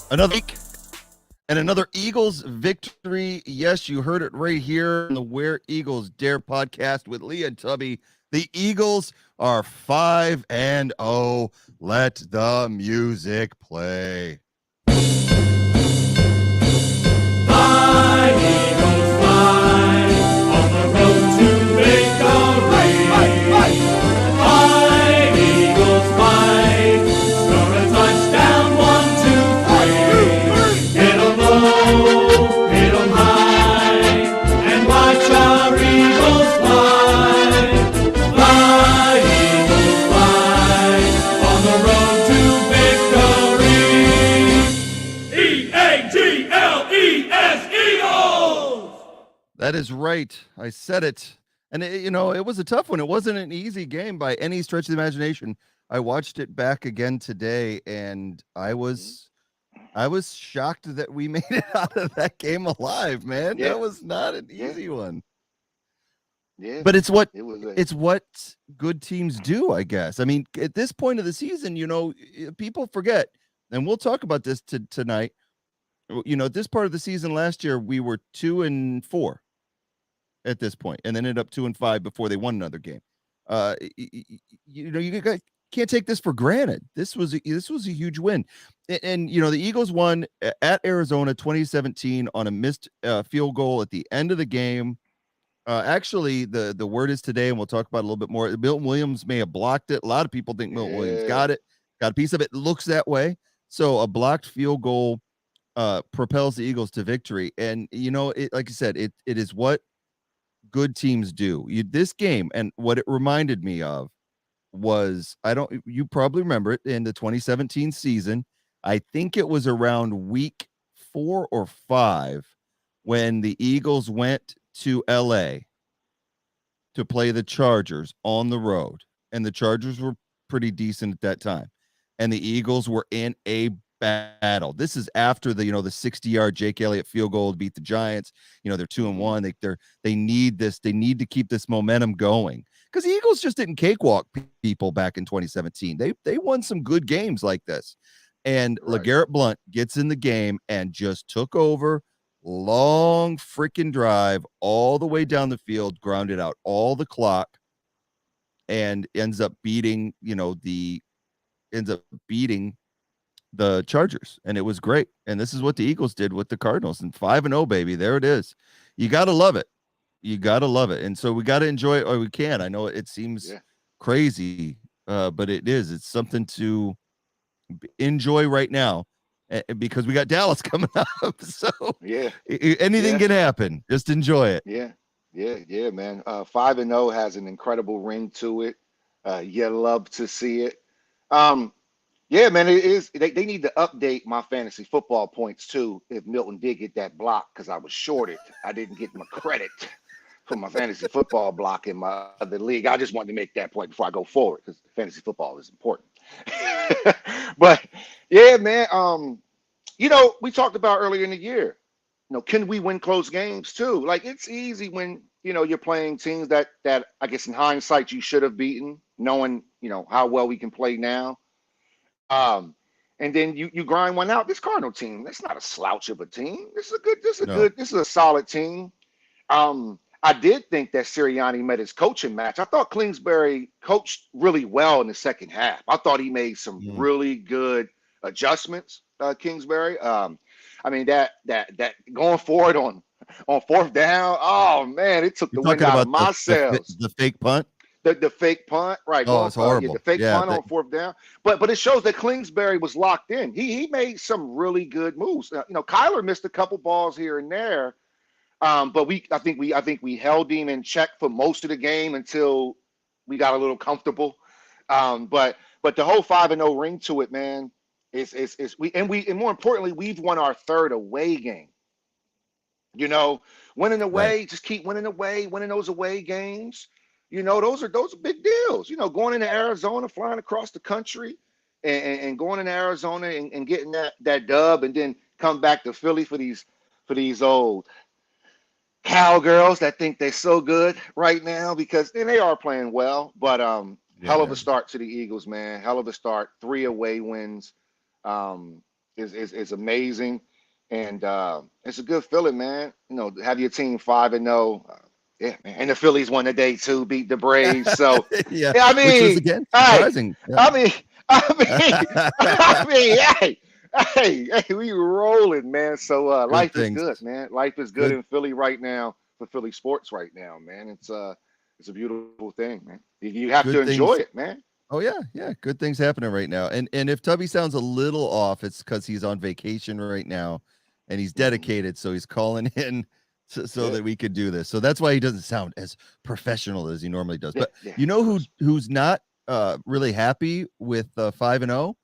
Another week and another Eagles victory. Yes, you heard it right here on the Where Eagles Dare podcast with Lee and Tubby. The Eagles are 5-0. Let the music play. Fly, Eagles, fly, on the road to victory. Fly, Eagles, fly, score a touchdown, 1, 2, 3. Hit 'em low, hit 'em high, and watch our Eagles fly. Fly, Eagles, fly, on the road to victory. E-A-G-L-E-S, Eagles! That is right. I said it. And, it was a tough one. It wasn't an easy game by any stretch of the imagination. I watched it back again today, and I was shocked that we made it out of that game alive, man. Yeah. That was not an Yeah. easy one. Yeah, But it's what it's good teams do, I guess. I mean, at this point of the season, people forget, and we'll talk about this tonight. At this part of the season last year, we were 2-4 at this point, and then ended up 2-5 before they won another game. You can't take this for granted. This was a huge win, and the Eagles won at Arizona 2017 on a missed field goal at the end of the game. Actually, the word is today, and we'll talk about it a little bit more. Milton Williams may have blocked it. A lot of people think Milton Williams got a piece of it. Looks that way. So a blocked field goal propels the Eagles to victory. And like you said, it is what good teams do. This game, and what it reminded me of was, you probably remember it in the 2017 season. I think it was around week 4 or 5 when the Eagles went to LA to play the Chargers on the road, and the Chargers were pretty decent at that time, and the Eagles were in a battle. This is after the 60-yard Jake Elliott field goal to beat the Giants. They're 2-1. They need this. They need to keep this momentum going, because the Eagles just didn't cakewalk people back in 2017. They won some good games like this, and Right. LeGarrette Blount gets in the game and just took over. Long freaking drive all the way down the field, grounded out all the clock, and ends up beating the Chargers, and it was great. And this is what the Eagles did with the Cardinals, and 5-0, baby. There it is. You got to love it. You got to love it. And so we got to enjoy it, or we can. I know it seems crazy, but it is. It's something to enjoy right now, because we got Dallas coming up. So anything can happen. Just enjoy it. Yeah, man. 5-0 has an incredible ring to it. You love to see it. Yeah, man. It is. They need to update my fantasy football points too. If Milton did get that block, because I was shorted, I didn't get my credit for my fantasy football block in my other league. I just wanted to make that point before I go forward, because fantasy football is important. But yeah, man. We talked about earlier in the year. Can we win close games too? Like, it's easy when you're playing teams that I guess in hindsight you should have beaten, knowing how well we can play now. And then you grind one out. This Cardinal team, that's not a slouch of a team. This is a solid team. I did think that Sirianni met his coaching match. I thought Kingsbury coached really well in the second half. I thought he made some really good adjustments, Kingsbury. I mean, that going forward on fourth down, oh man, it took the wind out of my sails. The fake punt. The fake punt, right? Oh, it's horrible. The fake punt on fourth down, but it shows that Kingsbury was locked in. He made some really good moves. Kyler missed a couple balls here and there, but I think we held him in check for most of the game until we got a little comfortable. But the whole 5-0 ring to it, man, is and more importantly, we've won our third away game. Winning away, right. Just keep winning away, winning those away games. Those are big deals. Going into Arizona, flying across the country, and going into Arizona and getting that dub, and then come back to Philly for these old cowgirls that think they're so good right now, because they are playing well. But hell of a start to the Eagles, man. Hell of a start. 3 away wins. is amazing, and it's a good feeling, man. Have your team 5-0. Yeah, man. And the Phillies won today too, beat the Braves. So, Yeah, yeah, I which was mean, again hey, surprising. Yeah. I mean, hey, we rolling, man. So, Good life is things. good, man. Life is good Good in Philly right now for Philly sports right now, man. It's a beautiful thing, man. You have to good enjoy things. it, man. Oh yeah, yeah, good things happening right now. And if Tubby sounds a little off, it's because he's on vacation right now, and he's Hmm. dedicated. So he's calling in so Yeah, that we could do this. So that's why he doesn't sound as professional as he normally does. yeah, But yeah. you Of know course. who's not really happy with 5-0?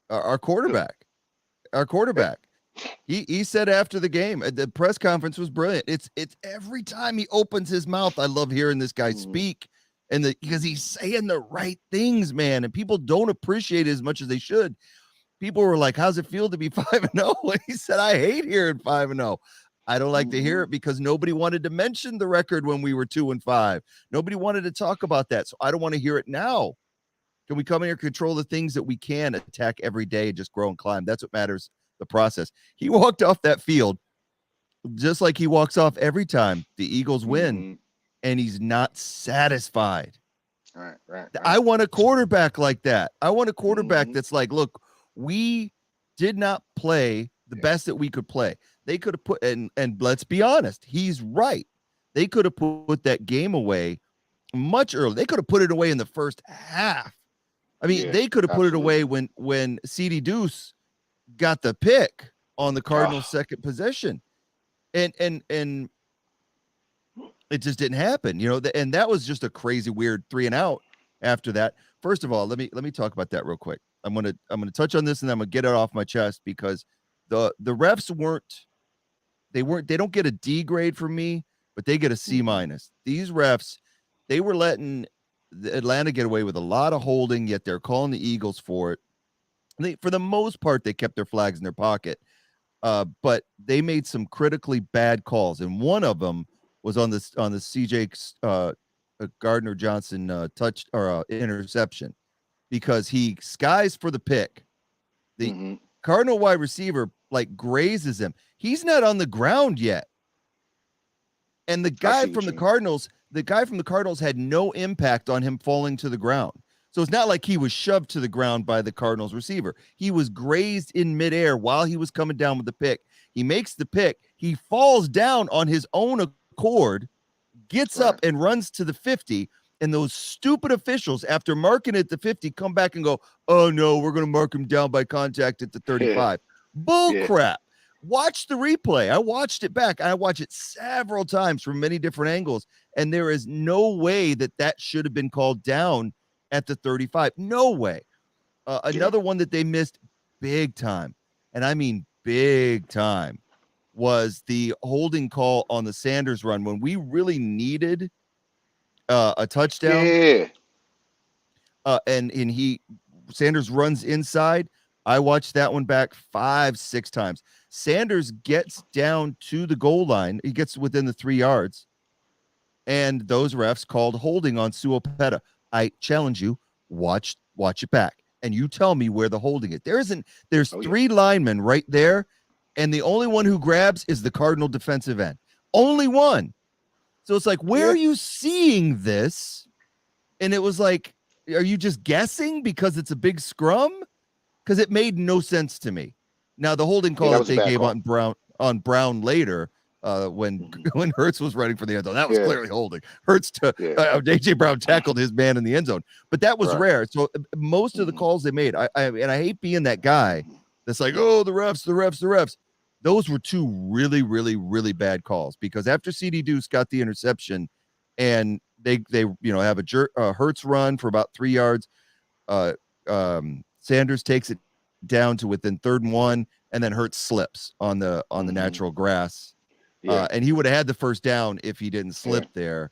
Our Good. quarterback. Our Yeah. quarterback. He said after the game, the press conference was brilliant. It's every time he opens his mouth, I love hearing this guy Hmm. speak, and because he's saying the right things, man, and people don't appreciate it as much as they should. People were like, "How's it feel to be 5-0?" And he said, "I hate hearing 5-0. I don't like to hear Hmm. it because nobody wanted to mention the record when we were 2-5. Nobody wanted to talk about that, so I don't want to hear it now. Can we come in here, control the things that we can, attack every day, and just grow and climb? That's what matters, the process." He walked off that field just like he walks off every time the Eagles win, Hmm. and he's not satisfied. Right, right, I right. want a quarterback like that. I want a quarterback Hmm. that's like, look, we did not play the Yeah. best that we could play. They could have put, and let's be honest, he's right. They could have put that game away much earlier. They could have put it away in the first half. I mean, Yeah. they could have put it away Absolutely. when CD Deuce got the pick on the Cardinals' Oh. second possession. And it just didn't happen, and that was just a crazy weird 3 and out after that. First of all, let me talk about that real quick. I'm gonna touch on this, and then I'm gonna get it off my chest because the refs they don't get a D grade from me, but they get a C Hmm. minus. These refs, they were letting the Atlanta get away with a lot of holding, yet they're calling the Eagles for it. For the most part, they kept their flags in their pocket. But they made some critically bad calls, and one of them was on the CJ Gardner Johnson touch or interception because he skies for the pick. The Hmm. Cardinal wide receiver like grazes him. He's not on the ground yet, and I see what you mean. the guy from the Cardinals had no impact on him falling to the ground. So it's not like he was shoved to the ground by the Cardinals receiver. He was grazed in midair while he was coming down with the pick. He makes the pick. He falls down on his own accord, gets up Right. and runs to the 50. And those stupid officials, after marking it at the 50, come back and go, "Oh no, we're going to mark him down by contact at the Yeah. 35." Bull Yeah. crap. Watch the replay. I watched it back. I watched it several times from many different angles, and there is no way that should have been called down at the 35. No way. Yeah. Another one that they missed big time, and I mean big time, was the holding call on the Sanders run when we really needed a touchdown. Yeah. And he Sanders runs inside. I watched that one back 5, 6 times. Sanders gets down to the goal line. He gets within the 3 yards, and those refs called holding on Suopeta. I challenge you, watch it back, and you tell me where the holding is. There's Oh yeah. 3 linemen right there, and the only one who grabs is the Cardinal defensive end. Only one. So it's like, where Yeah. are you seeing this? And it was like, are you just guessing because it's a big scrum? Because it made no sense to me. Now the holding Yeah. call That that was a they bad gave call. on Brown later, when Hmm. when Hurts was running for the end zone, that was Yeah. clearly holding. Hurts to Yeah. AJ Brown tackled his man in the end zone, but that was Right. rare. So most of the Hmm. calls they made, and I hate being that guy that's like, oh, the refs, the refs, the refs. Those were two really, really, really bad calls because after CD Deuce got the interception, and they have a Hurts run for about 3 yards. Uh, Sanders takes it down to within 3rd and 1, and then Hurts slips on the Hmm. natural grass. Yeah. And he would have had the first down if he didn't Yeah. slip there.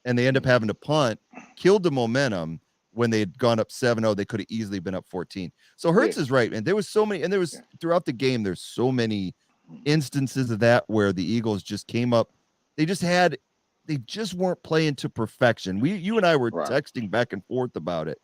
And they end up Hmm. having to punt, killed the momentum. When they had gone up 7-0, they could have easily been up 14. So Yeah. Hurts is right, and there was so many, and there was Yeah. throughout the game, there's so many instances of that where the Eagles just came up. They just weren't playing to perfection. You and I were Right. texting back and forth about it.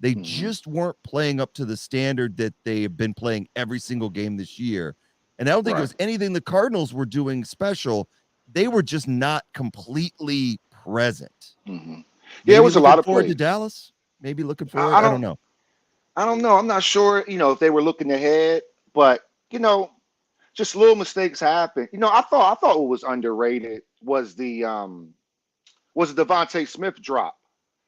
They Hmm. just weren't playing up to the standard that they have been playing every single game this year. And I don't think it Right. was anything the Cardinals were doing special. They were just not completely present. Hmm. Yeah, it Maybe was a looking lot of forward to plays. Dallas. Maybe looking I, forward. I I don't don't know. I don't know. I'm not sure, if they were looking ahead, but just little mistakes happen. I thought what was underrated was the Devontae Smith drop.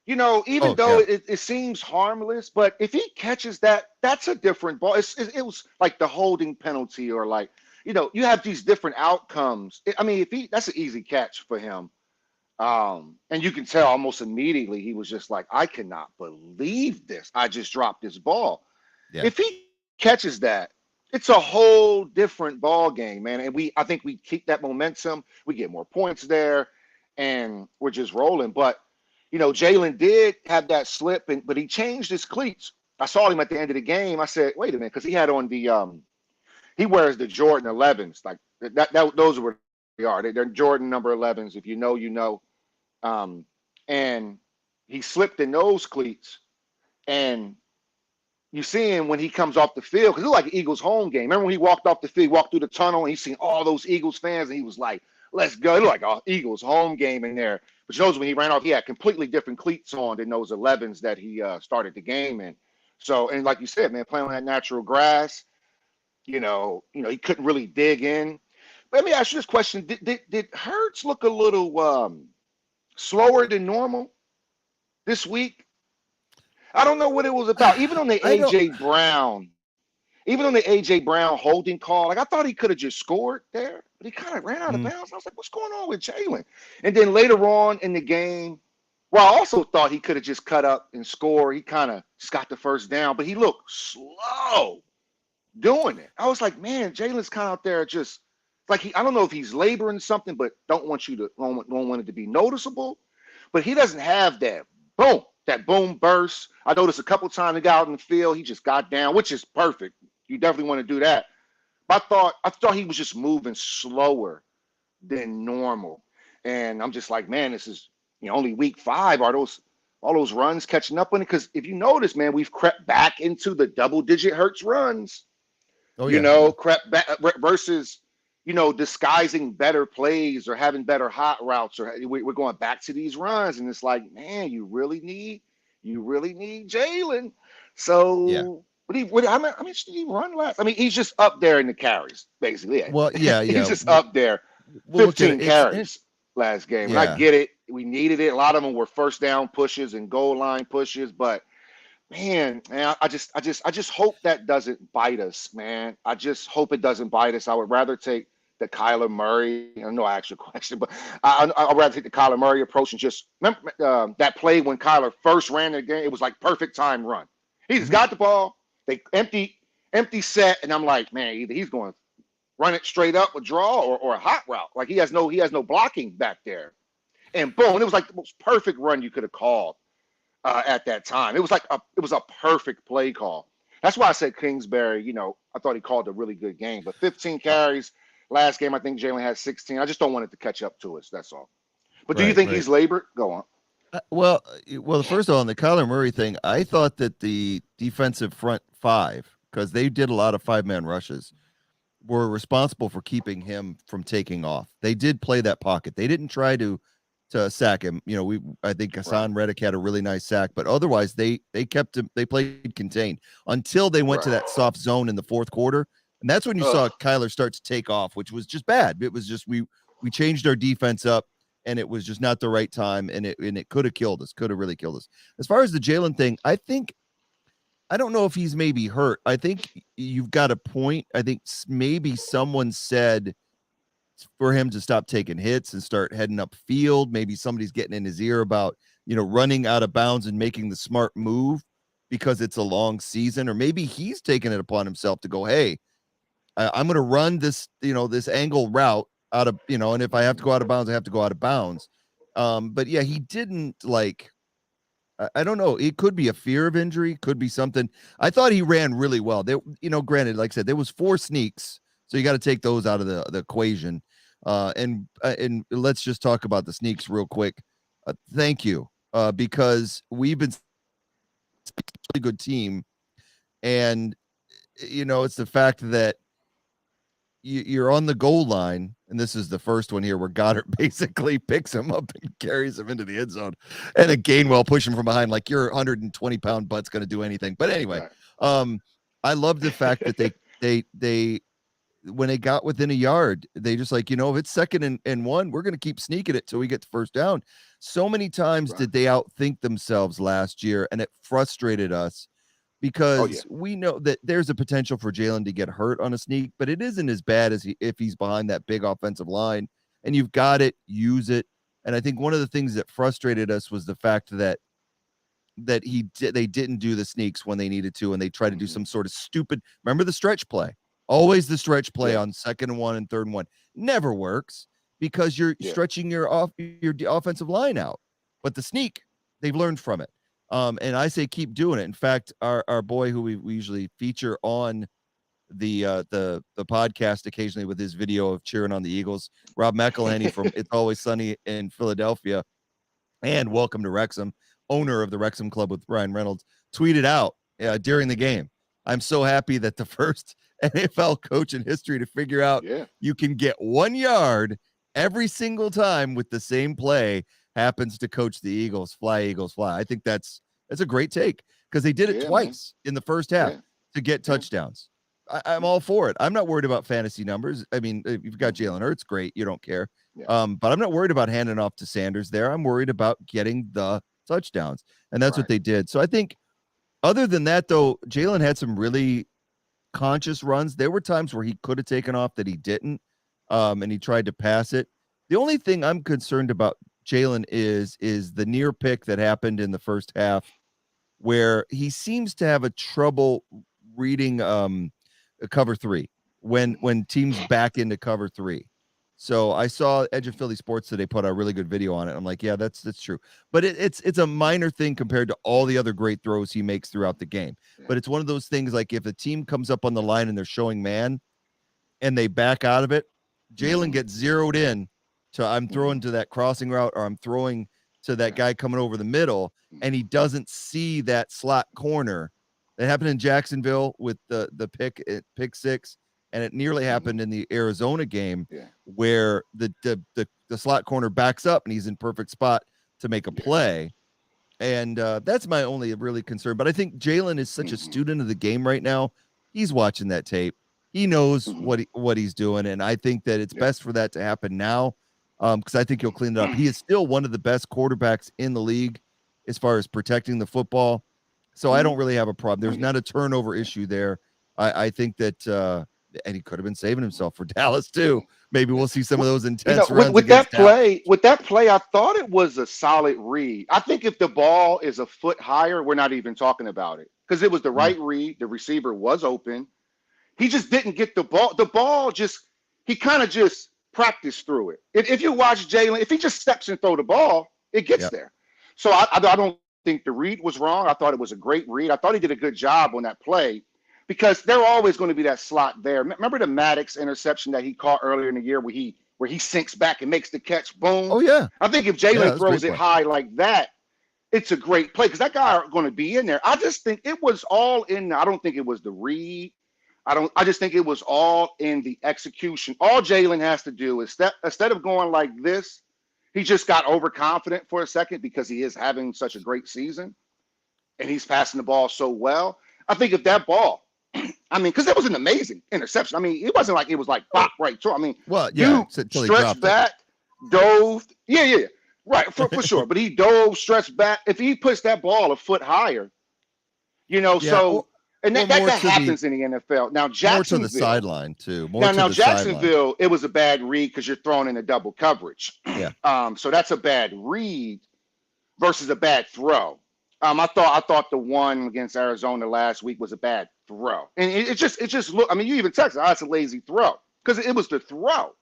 Even Oh though yeah, it seems harmless, but if he catches that, that's a different ball. It was like the holding penalty, or like, you have these different outcomes. I mean, if he that's an easy catch for him. And you can tell almost immediately he was just like, I cannot believe this. I just dropped this ball. yeah. If he catches that, it's a whole different ball game, man. And I think we keep that momentum. We get more points there, and we're just rolling. But Jalen did have that slip, but he changed his cleats. I saw him at the end of the game. I said, wait a minute, because he had on he wears the Jordan 11s, like those are what they are. They're Jordan number 11s. If you know, you know. Um, and he slipped in those cleats, and you see him when he comes off the field, because it was like an Eagles home game. Remember when he walked off the field, walked through the tunnel, and he seen all those Eagles fans, and he was like, let's go. It looked like an Eagles home game in there. But you know, when he ran off, he had completely different cleats on than those 11s that he started the game in. So, and like you said, man, playing on that natural grass, he couldn't really dig in. But let me ask you this question. Did Hurts look a little slower than normal this week? I don't know what it was about. I don't. Even on the AJ Brown holding call, like I thought he could have just scored there, but he kind of ran out of Mm, bounds. I was like, what's going on with Jalen? And then later on in the game, well, I also thought he could have just cut up and scored. He kind of just got the first down, but he looked slow doing it. I was like, man, Jalen's kind of out there just like I don't know if he's laboring something, but don't want it to be noticeable. But he doesn't have that boom burst. I noticed a couple times he got out in the field, he just got down, which is perfect. You definitely want to do that. But I thought he was just moving slower than normal. And I'm just like, man, this is only week 5. Are those all those runs catching up on it? Because if you notice, man, we've crept back into the double-digit Hertz runs. oh yeah, yeah. Crept back versus disguising better plays or having better hot routes, or we're going back to these runs, and it's like, man, you really need Jalen. Yeah. So I mean, should he run last? I mean, he's just up there in the carries, basically. Well, Yeah. yeah, He's yeah. just up there. We'll look at it. 15 carries last game, and I Yeah. get it. We needed it. A lot of them were first down pushes and goal line pushes, but man, I just hope that doesn't bite us, man. I just hope it doesn't bite us. I would rather take the Kyler Murray. I know I asked you a question, but I'd rather take the Kyler Murray approach and just remember that play when Kyler first ran the game. It was like perfect time run. He just Mhm. got the ball. They empty set, and I'm like, man, either he's going to run it straight up, a draw, or a hot route. Like he has no blocking back there. And boom, it was like the most perfect run you could have called at that time. It was a perfect play call. That's why I said Kingsbury. I thought he called a really good game. But 15 carries last game. I think Jalen had 16. I just don't want it to catch up to us. That's all. But do you Right, think right. he's labored? Go on. Well, first of all, on the Kyler Murray thing, I thought that the defensive front 5, because they did a lot of 5-man rushes, were responsible for keeping him from taking off. They did play that pocket. They didn't try to sack him. I think Right. Hassan Reddick had a really nice sack, but otherwise they kept him. They played contained until they went to Right. that soft zone in the fourth quarter, and that's when you Ugh. saw Kyler start to take off, which was just bad. It was just we changed our defense up, and it was just not the right time, and it could have killed us. Could have really killed us. As far as the Jalen thing, I don't know if he's maybe hurt. I think you've got a point. I think maybe someone said for him to stop taking hits and start heading up field. Maybe somebody's getting in his ear about, running out of bounds and making the smart move because it's a long season. Or maybe he's taking it upon himself to go, hey, I'm going to run this, this angle route out of, and if I have to go out of bounds, I have to go out of bounds. But yeah, he didn't like, I don't know. It could be a fear of injury, could be something. I thought he ran really well. There, granted, like I said, there was 4 sneaks, so you got to take those out of the equation. And let's just talk about the sneaks real quick. Thank you, because we've been really good team. And, it's the fact that you're on the goal line, and this is the first one here where Goddard basically picks him up and carries him into the end zone, and then Gainwell push him from behind like your 120-pound butt's going to do anything. But anyway, Right. I love the fact that they when they got within a yard, they just like, if it's second and one, we're going to keep sneaking it till we get the first down. So many times Right. did they outthink themselves last year, and it frustrated us Oh yeah. because we know that there's a potential for Jalen to get hurt on a sneak, but it isn't as bad as if he's behind that big offensive line, and you've got it, use it. And I think one of the things that frustrated us was the fact that they didn't do the sneaks when they needed to, and they tried to do some sort of stupid. Remember the stretch play? Always the stretch play Yeah. on 2nd and 1 and 3rd and 1 never works because you're Yeah. stretching your offensive line out. But the sneak, they've learned from it. And I say keep doing it. In fact, our boy who we usually feature on the podcast occasionally with his video of cheering on the Eagles, Rob McElhenney from It's Always Sunny in Philadelphia, and Welcome to Wrexham, owner of the Wrexham Club with Ryan Reynolds, tweeted out during the game, "I'm so happy that the first NFL coach in history to figure out Yeah. you can get 1 yard every single time with the same play happens to coach the Eagles. Fly, Eagles, fly." I think that's a great take because they did it Yeah, man. twice in the first half Yeah. to get touchdowns. I'm all for it. I'm not worried about fantasy numbers. I mean, if you've got Jalen Hurts, great. You don't care. Yeah. But I'm not worried about handing off to Sanders there. I'm worried about getting the touchdowns. And that's what Right. they did. So I think other than that, though, Jalen had some really conscious runs. There were times where he could have taken off that he didn't. And he tried to pass it. The only thing I'm concerned about Jalen is the near pick that happened in the first half where he seems to have a trouble reading a cover 3 when teams back into cover 3. So I saw Edge of Philly Sports today put a really good video on it. I'm like, yeah, that's true. But it's a minor thing compared to all the other great throws he makes throughout the game. Yeah. But it's one of those things like if a team comes up on the line and they're showing man and they back out of it, Jalen gets zeroed in to I'm throwing to that crossing route or I'm throwing to that guy coming over the middle, and he doesn't see that slot corner. That happened in Jacksonville with the pick 6, and it nearly happened in the Arizona game where the slot corner backs up and he's in perfect spot to make a play. And that's my only really concern. But I think Jalen is such a student of the game right now. He's watching that tape. He knows what he's doing, and I think that it's best for that to happen now because I think he'll clean it up. He is still one of the best quarterbacks in the league as far as protecting the football. So I don't really have a problem. There's not a turnover issue there. I think that, and he could have been saving himself for Dallas too. Maybe we'll see some of those intense runs with that against play, I thought it was a solid read. I think if the ball is a foot higher, we're not even talking about it because it was the right read. The receiver was open. He just didn't get the ball. The ball he kind of just practiced through it. If you watch Jalen, if he just steps and throw the ball, it gets there. So I don't think the read was wrong. I thought it was a great read. I thought he did a good job on that play because they're always going to be that slot there. Remember the Maddox interception that he caught earlier in the year where he sinks back and makes the catch? Boom. Oh, yeah. I think if Jalen throws it high like that, it's a great play because that guy are going to be in there. I just think it was all in. I don't think it was the read. I just think it was all in the execution. All Jalen has to do is instead of going like this, he just got overconfident for a second because he is having such a great season and he's passing the ball so well. I think if that ball, I mean, because it was an amazing interception. I mean, it wasn't like it was like pop right through. I mean, you stretched back, dove. Yeah. Right, for sure. But he dove, stretched back. If he puts that ball a foot higher, so. And that happens in the NFL. Now, Jacksonville. More to the sideline, too. Now Jacksonville, it was a bad read because you're throwing in a double coverage. Yeah. So that's a bad read versus a bad throw. I thought the one against Arizona last week was a bad throw. And it just looked, I mean, you even texted, it's a lazy throw. Because it was the throw,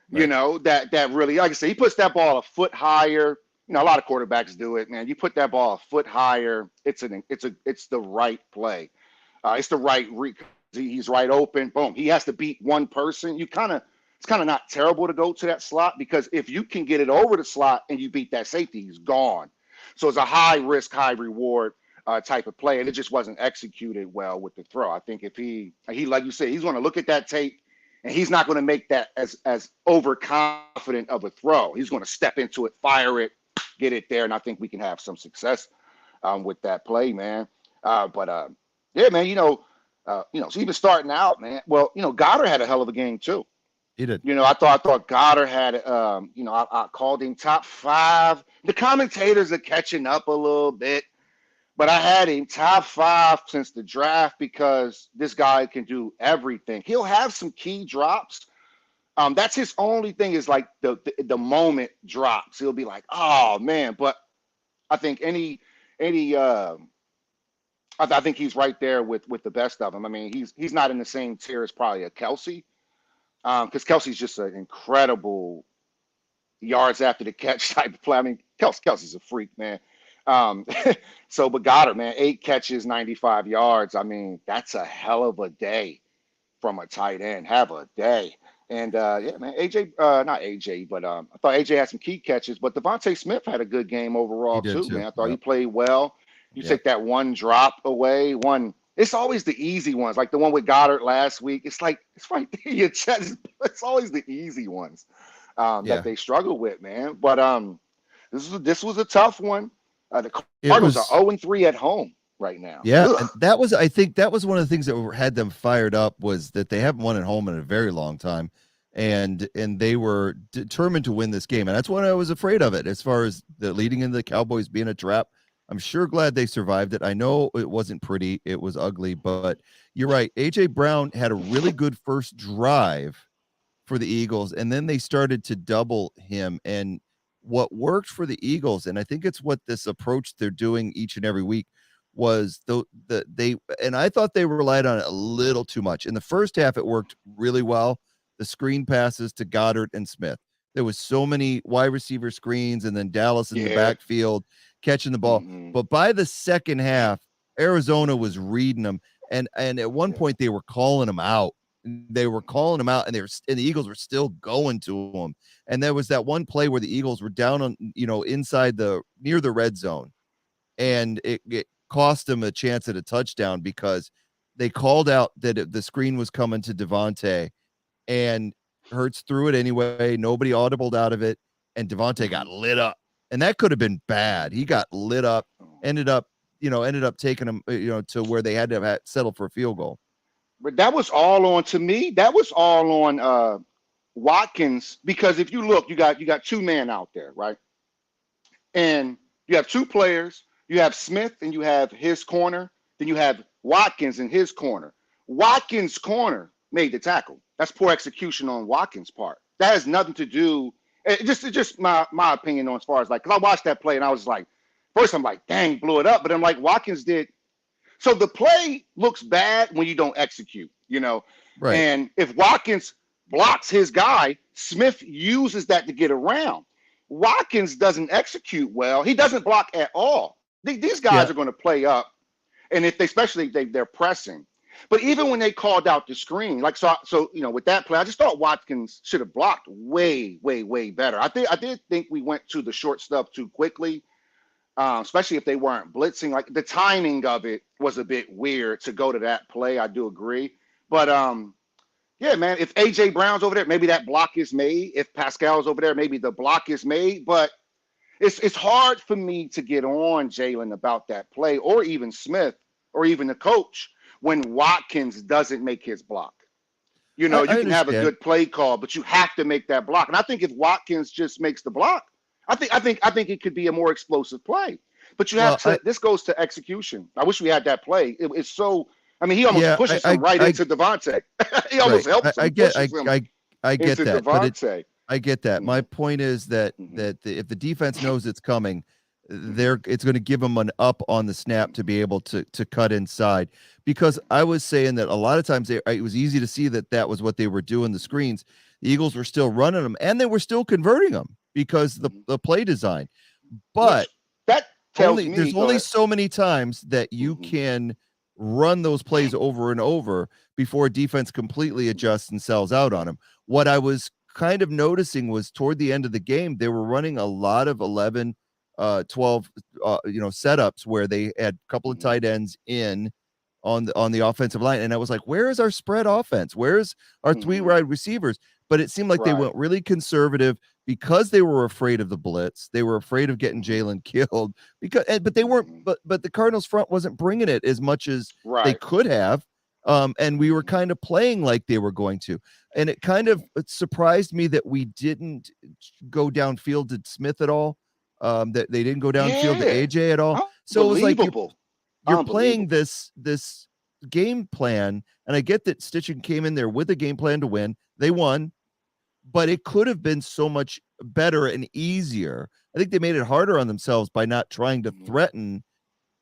that really, like I said, he puts that ball a foot higher. A lot of quarterbacks do it, man. You put that ball a foot higher, it's the right play. It's the right read. He's right open. Boom. He has to beat one person. It's kind of not terrible to go to that slot because if you can get it over the slot and you beat that safety, he's gone. So it's a high risk, high reward. type of play, and it just wasn't executed well with the throw. I think if he like you said, he's going to look at that tape, and he's not going to make that as overconfident of a throw. He's going to step into it, fire it, get it there, and I think we can have some success with that play, man. But yeah, man, so even starting out, man. Well, Goddard had a hell of a game too. He did. I thought Goddard had, I called him top 5. The commentators are catching up a little bit, but I had him top 5 since the draft because this guy can do everything. He'll have some key drops. That's his only thing is like the moment drops. He'll be like, oh man, but I think I think he's right there with the best of them. I mean, he's not in the same tier as probably a Kelsey. Because Kelsey's just an incredible yards after the catch type of play. I mean, Kelsey's a freak, man. But Goddard, man, 8 catches, 95 yards. I mean, that's a hell of a day from a tight end. Have a day. And yeah, man, not AJ, but I thought AJ had some key catches. But Devontae Smith had a good game overall too, man. I thought he played well. You take that one drop away, it's always the easy ones, like the one with Goddard last week. It's right there in your chest. It's always the easy ones that they struggle with, man. But this was a tough one. The Cardinals are 0-3 at home right now. Yeah, and I think that was one of the things that had them fired up was that they haven't won at home in a very long time, and they were determined to win this game, and that's when I was afraid of it. As far as the leading into the Cowboys being a trap. I'm sure glad they survived it. I know it wasn't pretty. It was ugly, but you're right. A.J. Brown had a really good first drive for the Eagles, and then they started to double him. And what worked for the Eagles, and I think it's what this approach they're doing each and every week, was and I thought they relied on it a little too much. In the first half, it worked really well. The screen passes to Goddard and Smith. There was so many wide receiver screens, and then Dallas in the backfield catching the ball. But by the second half, Arizona was reading them. And at one point they were calling them out. They were calling them out, and the Eagles were still going to them. And there was that one play where the Eagles were down on, inside near the red zone. And it cost them a chance at a touchdown because they called out that the screen was coming to Devontae, and Hurts threw it anyway. Nobody audibled out of it, and Devontae got lit up. And that could have been bad. He got lit up, ended up taking him, to where they had to have settled for a field goal. But that was all on, to me, that was all on Watkins, because if you look, you got 2 men out there, right? And you have 2 players. You have Smith and you have his corner. Then you have Watkins in his corner. Watkins' corner made the tackle. That's poor execution on Watkins' part. That has nothing to do. It's just my opinion on as far as because I watched that play and I was like, first I'm like, dang, blew it up. But I'm like, Watkins did. So the play looks bad when you don't execute, Right. And if Watkins blocks his guy, Smith uses that to get around. Watkins doesn't execute well. He doesn't block at all. These guys are going to play up. And especially if they're pressing. But even when they called out the screen, so with that play, I just thought Watkins should have blocked way, way, way better. I did think we went to the short stuff too quickly, especially if they weren't blitzing. Like the timing of it was a bit weird to go to that play. I do agree, but yeah, man. If AJ Brown's over there, maybe that block is made. If Pascal's over there, maybe the block is made. But it's hard for me to get on Jalen about that play, or even Smith, or even the coach, when Watkins doesn't make his block. You can have a good play call, but you have to make that block. And I think if Watkins just makes the block, I think it could be a more explosive play. But you have this goes to execution. I wish we had that play. It's so. I mean, he almost pushes him right into Devontae. He almost helps him. I get that. But I get that. My point is that if the defense knows it's coming, it's going to give them an up on the snap to be able to cut inside, because I was saying that a lot of times it was easy to see that was what they were doing. The screens, the Eagles were still running them, and they were still converting them because the play design. But that tells me there's only so many times that you can run those plays over and over before defense completely adjusts and sells out on them. What I was kind of noticing was toward the end of the game, they were running a lot of 11 12 setups where they had a couple of Mhm. tight ends in on the offensive line, and I was like, where is our spread offense? Where's our three Mhm. wide receivers? But it seemed like they Right. went really conservative because they were afraid of the blitz. They were afraid of getting Mhm. Jalen killed but they weren't. Mhm. But the Cardinals front wasn't bringing it as much as they Right. could have. And we were Mhm. kind of playing like they were going to, and it kind of Mhm. it surprised me that we didn't go downfield to Smith at all. That they didn't go downfield to Yeah. AJ at all. So it was like Unbelievable. you're playing Unbelievable. this game plan, and I get that Stitchen came in there with a game plan to win. They won, but it could have been so much better and easier. I think they made it harder on themselves by not trying to Mhm. threaten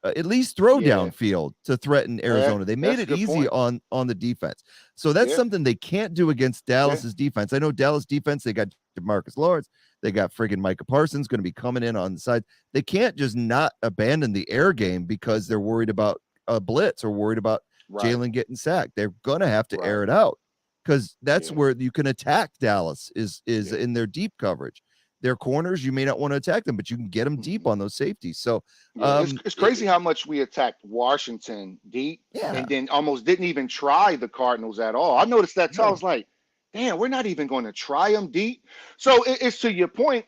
at least throw Yeah. downfield to threaten Arizona. They made That's a it good easy point. on the defense. So that's Yeah. something they can't do against Yeah. Dallas's defense. I know Dallas defense, they got DeMarcus Lawrence, they got friggin' Micah Parsons going to be coming in on the side. They can't just not abandon the air game because they're worried about a blitz or worried about Right. Jalen getting sacked. They're going to have to Right. air it out because that's Yeah. where you can attack Dallas is Yeah. in their deep coverage. Their corners, you may not want to attack them, but you can get them deep Mhm. on those safeties. So Yeah, it's it, crazy how much we attacked Washington deep yeah, and then almost didn't even try the Cardinals at all. I noticed that too. I no, was like, damn, we're not even going to try them deep. So it's to your point,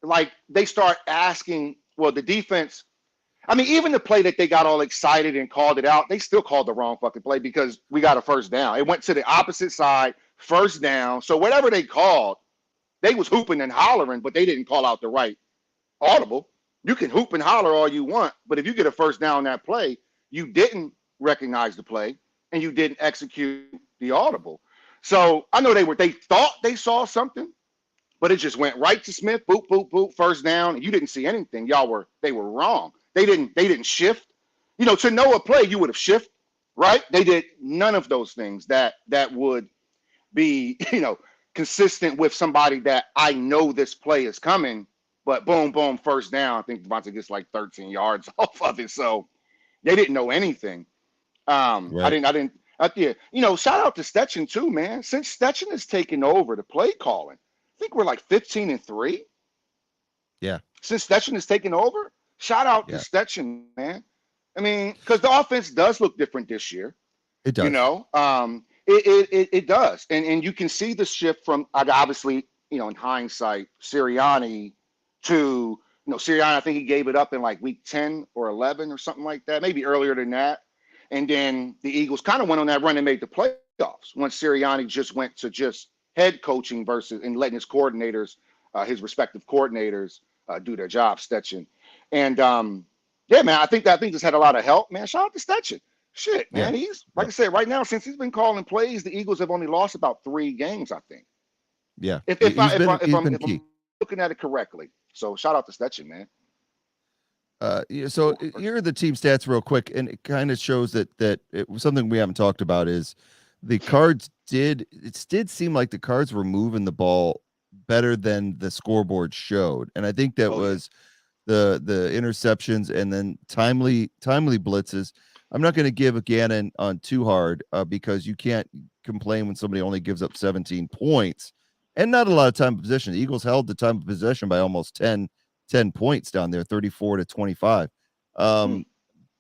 like they start asking, well, the defense. I mean, even the play that they got all excited and called it out, they still called the wrong fucking play because we got a first down. It went to the opposite side, first down. So whatever they called, they was hooping and hollering, but they didn't call out the right audible. You can hoop and holler all you want, but if you get a first down that play, you didn't recognize the play and you didn't execute the audible. So I know they thought they saw something, but it just went right to Smith, boop, boop, boop, first down, and you didn't see anything. They were wrong. They didn't shift. To know a play, you would have shift, right? They did none of those things that would be, consistent with somebody that I know this play is coming, but boom, boom, first down. I think Devontae gets like 13 yards off of it. So they didn't know anything. I right. didn't. Yeah, shout out to Stetchen too, man. Since Stetchen has taken over the play calling, I think we're like 15-3. Yeah, Since Stetchen has taken over, shout out to yeah, Stetchen, man. I mean, because the offense does look different this year. it does. It does, and you can see the shift from obviously, in hindsight, Sirianni to Sirianni. I think he gave it up in like week 10 or 11 or something like that, maybe earlier than that. And then the Eagles kind of went on that run and made the playoffs once Sirianni just went to just head coaching versus and letting his respective coordinators, do their job, Stetchen. And yeah, man, I think this had a lot of help, man. Shout out to Stetchen. Shit, Yeah, man. He's like yep, I said, right now, since he's been calling plays, the Eagles have only lost about 3 games, I think. yeah. If He, if I he's if I been if he's I'm been if I'm key. looking at it correctly. So shout out to Stetchen, man. Yeah, so here are the team stats real quick, and it kind of shows that it was something we haven't talked about is the Cards did seem like the Cards were moving the ball better than the scoreboard showed, and I think that Oh yeah. was the interceptions and then timely blitzes. I'm not going to give Gannon on too hard because you can't complain when somebody only gives up 17 points and not a lot of time of possession. The Eagles held the time of possession by almost 10 points down there, 34-25. Mm, Um,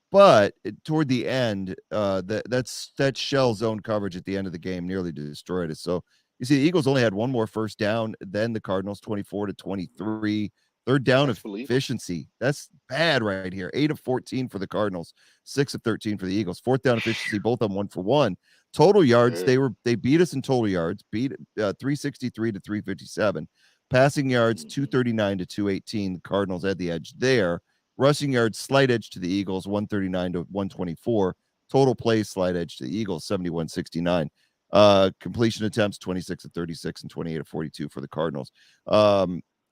but toward the end, that shell zone coverage at the end of the game nearly destroyed us. So you see, the Eagles only had one more first down than the Cardinals, 24-23. Third down that's believable. efficiency. That's bad right here. 8 of 14 for the Cardinals, 6 of 13 for the Eagles. Fourth down efficiency, both of them 1 for 1. Total yards, Yeah. they beat us in total yards, beat 363 to 357. Passing yards, Mm-hmm. 239 to 218. The Cardinals had the edge there. Rushing yards, slight edge to the Eagles, 139 to 124. Total plays, slight edge to the Eagles, 71-69. Completion attempts, 26 of 36 and 28 of 42 for the Cardinals.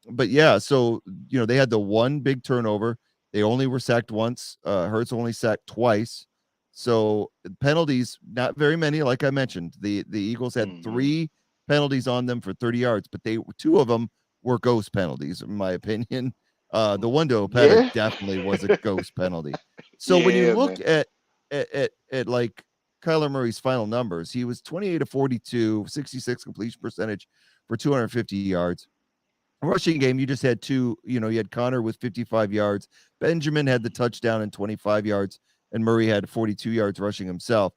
But yeah, so they had the one big turnover. They only were sacked once. Hurts only sacked twice. So penalties, not very many, like I mentioned. The Eagles had Mm-hmm. 3 penalties on them for 30 yards, but two of them were ghost penalties, in my opinion. The one to Opeta Yeah. definitely was a ghost penalty. So when you Yeah, look man. at like Kyler Murray's final numbers, he was 28 of 42, 66 completion percentage for 250 yards. rushing game, you just had two. You had Connor with 55 yards. Benjamin had the touchdown and 25 yards, and Murray had 42 yards rushing himself.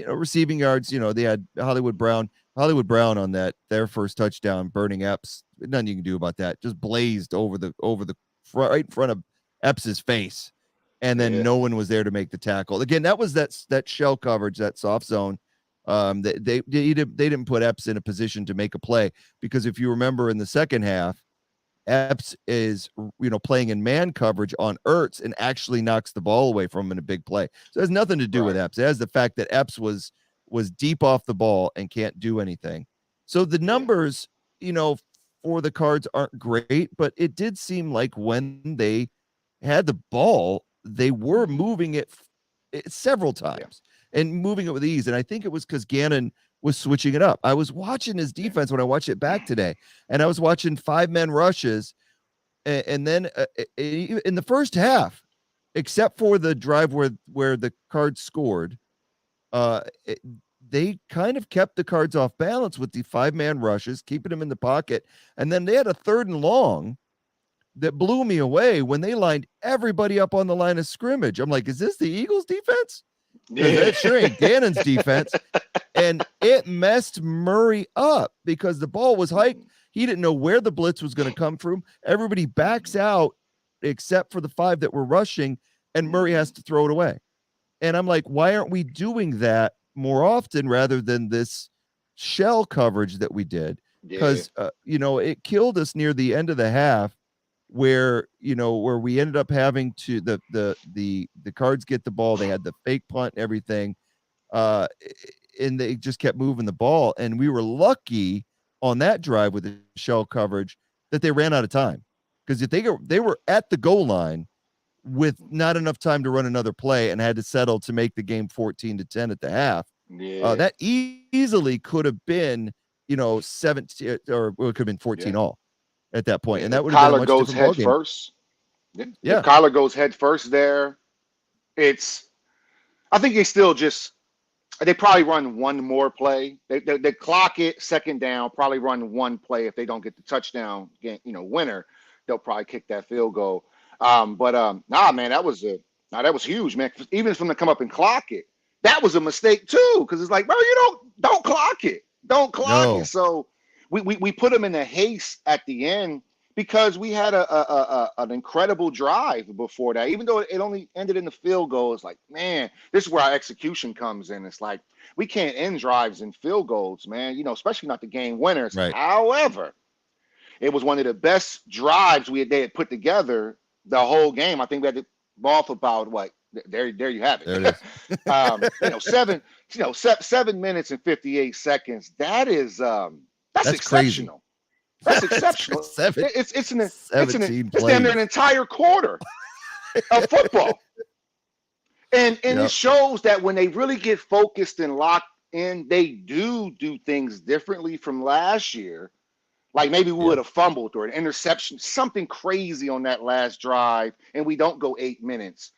Receiving yards, they had Hollywood Brown. Hollywood Brown on their first touchdown, burning Epps. Nothing you can do about that. Just blazed over the front, right in front of Epps's face, and then Yeah, no one was there to make the tackle. Again, that was that shell coverage, that soft zone. They didn't put Epps in a position to make a play, because if you remember in the second half, Epps is playing in man coverage on Ertz and actually knocks the ball away from him in a big play. So it has nothing to do with right. Epps. It has the fact that Epps was deep off the ball and can't do anything. So the Yeah, numbers, for the Cards aren't great, but it did seem like when they had the ball, they were moving it several yeah, times and moving it with ease. And I think it was because Gannon was switching it up. I was watching his yeah, defense when I watched it back today, and I was watching 5-man rushes, and then in the first half, except for the drive where the Cards scored, uh, it, they kind of kept the Cards off balance with the 5-man rushes, keeping them in the pocket, and then they had a 3rd and long that blew me away when they lined everybody up on the line of scrimmage. I'm like, is this the Eagles defense? Because yeah. that sure ain't Gannon's defense. And it messed Murray up because the ball was hiked. He didn't know where the blitz was going to come from. Everybody backs out except for the 5 that were rushing, and Murray has to throw it away. And I'm like, why aren't we doing that more often rather than this shell coverage that we did? Yeah, Because it killed us near the end of the half, where we ended up having to the Cards get the ball. They had the fake punt and everything, uh, and they just kept moving the ball. And we were lucky on that drive with the shell coverage that they ran out of time, because if they were at the goal line with not enough time to run another play and had to settle to make the game 14-10 at the half. yeah, That easily could have been 17, or it could have been 14 yeah, all at that point, yeah. and that If would have been a Kyler much goes different ball head game. first, yeah. If Yeah, Kyler goes head first there, it's. I think they probably run one more play. They clock it, second down, probably run one play. If they don't get the touchdown, winner, they'll probably kick that field goal. Nah, man, that was huge, man. Even from to come up and clock it, that was a mistake too. Because it's like, bro, you don't clock it, don't clock it. no, So we put them in a haste at the end because we had an incredible drive before that. Even though it only ended in the field goal, it's like, man, this is where our execution comes in. It's like we can't end drives in field goals, man. Especially not the game winners. right However, it was one of the best drives they had put together the whole game. I think we had the ball for about what? There you have there it it. is. 7 minutes and 58 seconds. That's That's crazy. exceptional. That's That's exceptional. seven, It's 17 damn near an plays. entire quarter of football. And it Yep, shows that when they really get focused and locked in, they do things differently from last year. Like maybe we yeah, would have fumbled or an interception, something crazy on that last drive, and we don't go 8 minutes.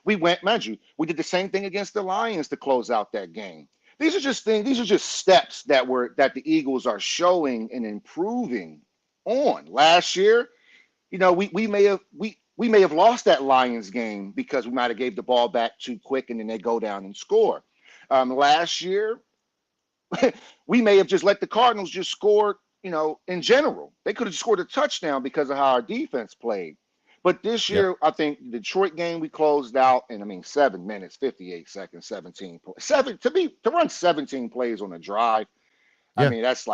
We went, mind you, we did the same thing against the Lions to close out that game. These are just things, these are just steps that the Eagles are showing and improving on. Last year, we may have lost that Lions game because we might have gave the ball back too quick and then they go down and score. Last year, we may have just let the Cardinals just score, in general. They could have scored a touchdown because of how our defense played. But this yep, year, I think the Detroit game we closed out in 7 minutes, 58 seconds, 17 plays. To run 17 plays on a drive. I yeah, mean, that's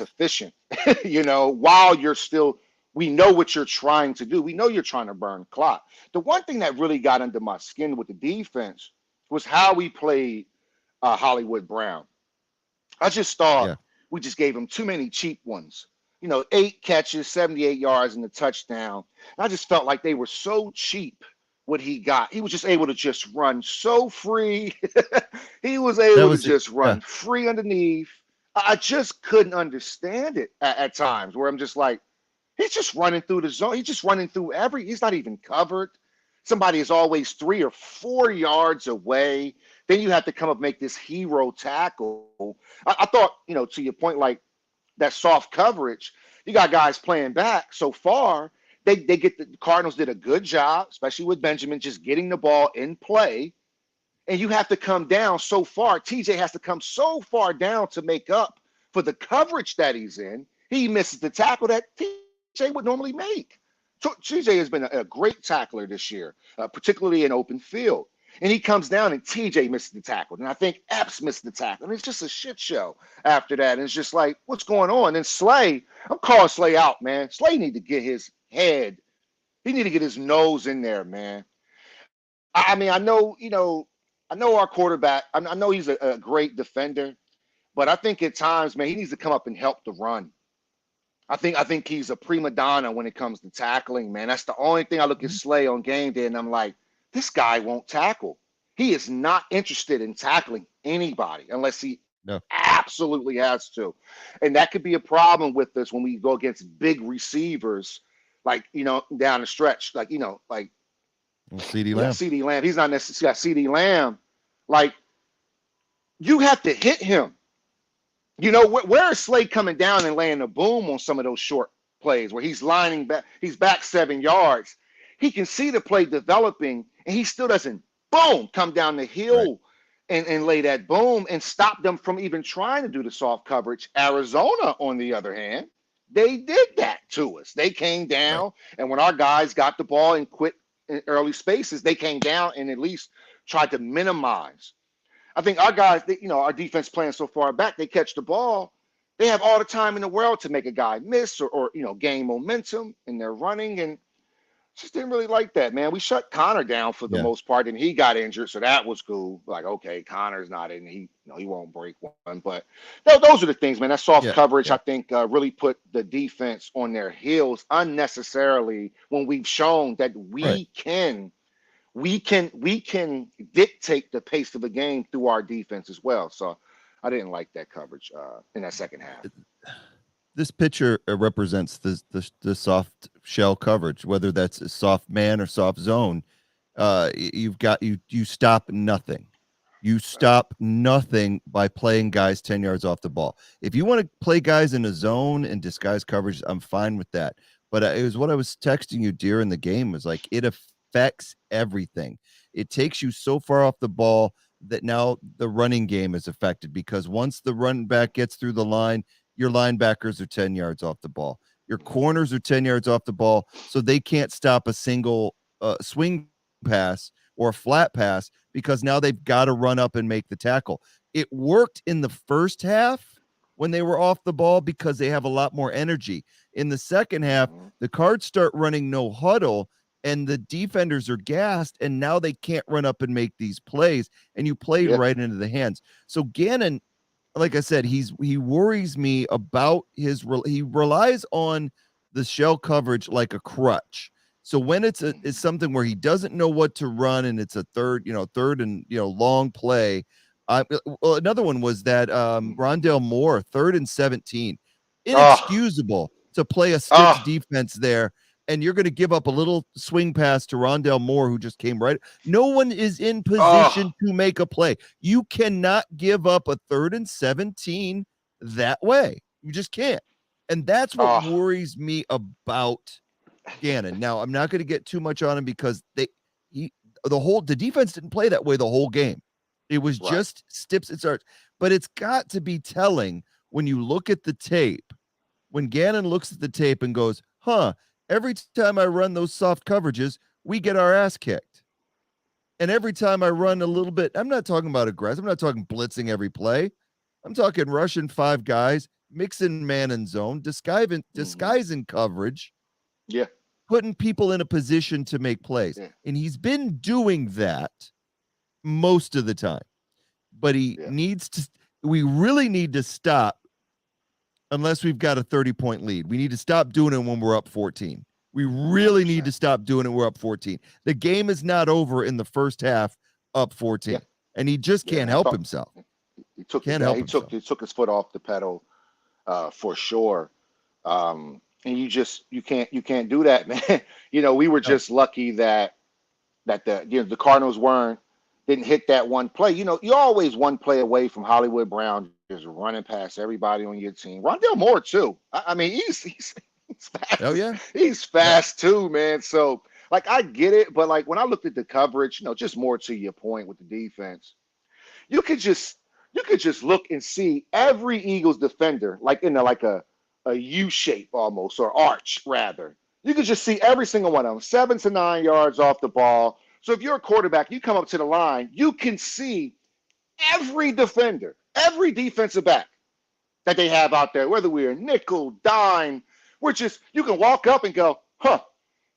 efficient. While we know what you're trying to do. We know you're trying to burn clock. The one thing that really got under my skin with the defense was how we played Hollywood Brown. I just thought yeah. we just gave him too many cheap ones. 8 catches, 78 yards, and a touchdown. And I just felt like they were so cheap what he got. He was just able to just run so free. He was That able to was it. just Yeah, run free underneath. I just couldn't understand it at times where I'm just like, he's just running through the zone. He's just running through he's not even covered. Somebody is always 3 or 4 yards away. Then you have to come up and make this hero tackle. I thought, to your point, like that soft coverage, you got guys playing back so far. They get the Cardinals did a good job, especially with Benjamin, just getting the ball in play. And you have to come down so far. TJ has to come so far down to make up for the coverage that he's in. He misses the tackle that TJ would normally make. So TJ has been a great tackler this year, particularly in open field. And he comes down and TJ misses the tackle. And I think Epps missed the tackle. And it's just a shit show after that. And it's just like, what's going on? And Slay, I'm calling Slay out, man. Slay need to get his head. He need to get his nose in there, man. I mean, I know our quarterback. I know he's a great defender, but I think at times, man, he needs to come up and help the run. I think he's a prima donna when it comes to tackling, man. That's the only thing I look at Slay on game day, and I'm like, this guy won't tackle. He is not interested in tackling anybody unless he No. absolutely has to. And that could be a problem with us when we go against big receivers, like, down the stretch, like, like Well, CD yeah, Lamb. CD Lamb. He's not necessarily got CD Lamb. Like, you have to hit him. Where is Slade coming down and laying a boom on some of those short plays where he's lining back, he's back 7 yards. He can see the play developing, and he still doesn't, boom, come down the hill and lay that boom and stop them from even trying to do the soft coverage. Arizona, on the other hand, they did that to us. They came down, and when our guys got the ball in quick in early spaces, they came down and at least tried to minimize. I think our guys, our defense playing so far back, they catch the ball. They have all the time in the world to make a guy miss or gain momentum in their running. And just didn't really like that, man. We shut Connor down for the most part, and he got injured, so that was cool. Like, okay, Connor's not in. He won't break one. But those are the things, man. That soft coverage, I think, really put the defense on their heels unnecessarily when we've shown that we can dictate the pace of the game through our defense as well. So I didn't like that coverage in that second half. This picture represents the soft shell coverage, whether that's a soft man or soft zone. You've got you stop nothing. You stop nothing by playing guys 10 yards off the ball. If you want to play guys in a zone and disguise coverage, I'm fine with that. But it was what I was texting you during the game was like, it affects everything. It takes you so far off the ball that now the running game is affected, because once the run back gets through the line, your linebackers are 10 yards off the ball. Your corners are 10 yards off the ball, so they can't stop a single swing pass or a flat pass because now they've got to run up and make the tackle. It worked in the first half when they were off the ball because they have a lot more energy. In the second half, the Cards start running no huddle, and the defenders are gassed, and now they can't run up and make these plays, and you played right into the hands. So Gannon, like I said, he worries me about he relies on the shell coverage like a crutch. So when it's something where he doesn't know what to run and it's a third and long play. Another one was that Rondale Moore, 3rd and 17. Inexcusable to play a stitch defense there. And you're going to give up a little swing pass to Rondale Moore, who just came right. No one is in position to make a play. You cannot give up a 3rd and 17 that way. You just can't. And that's what worries me about Gannon. Now, I'm not going to get too much on him because the defense didn't play that way the whole game. It was just stips and starts. But it's got to be telling when you look at the tape, when Gannon looks at the tape and goes, every time I run those soft coverages, we get our ass kicked. And every time I run a little bit, I'm not talking about aggressive. I'm not talking blitzing every play. I'm talking rushing 5 guys, mixing man and zone, disguising coverage. Yeah. Putting people in a position to make plays. Yeah. And he's been doing that most of the time. But we really need to stop. Unless we've got a 30-point lead. We need to stop doing it when we're up 14. We really need to stop doing it when we're up 14. The game is not over in the first half up 14. Yeah. And he just can't help himself. He took his foot off the pedal for sure. And you can't do that, man. We were just lucky that the Cardinals didn't hit that one play. You're always one play away from Hollywood Brown just running past everybody on your team. Rondell Moore too. I mean, he's Oh fast. yeah. He's Yep. fast too, man. So like I get it, but like when I looked at the coverage, just more to your point with the defense, you could just you could just look and see every Eagles defender like in a U shape almost or arch rather. You could just see every single one of them, 7 to 9 yards off the ball. So if you're a quarterback, you come up to the line, you can see every defender, every defensive back that they have out there, whether we're nickel, dime, we're just, you can walk up and go, huh.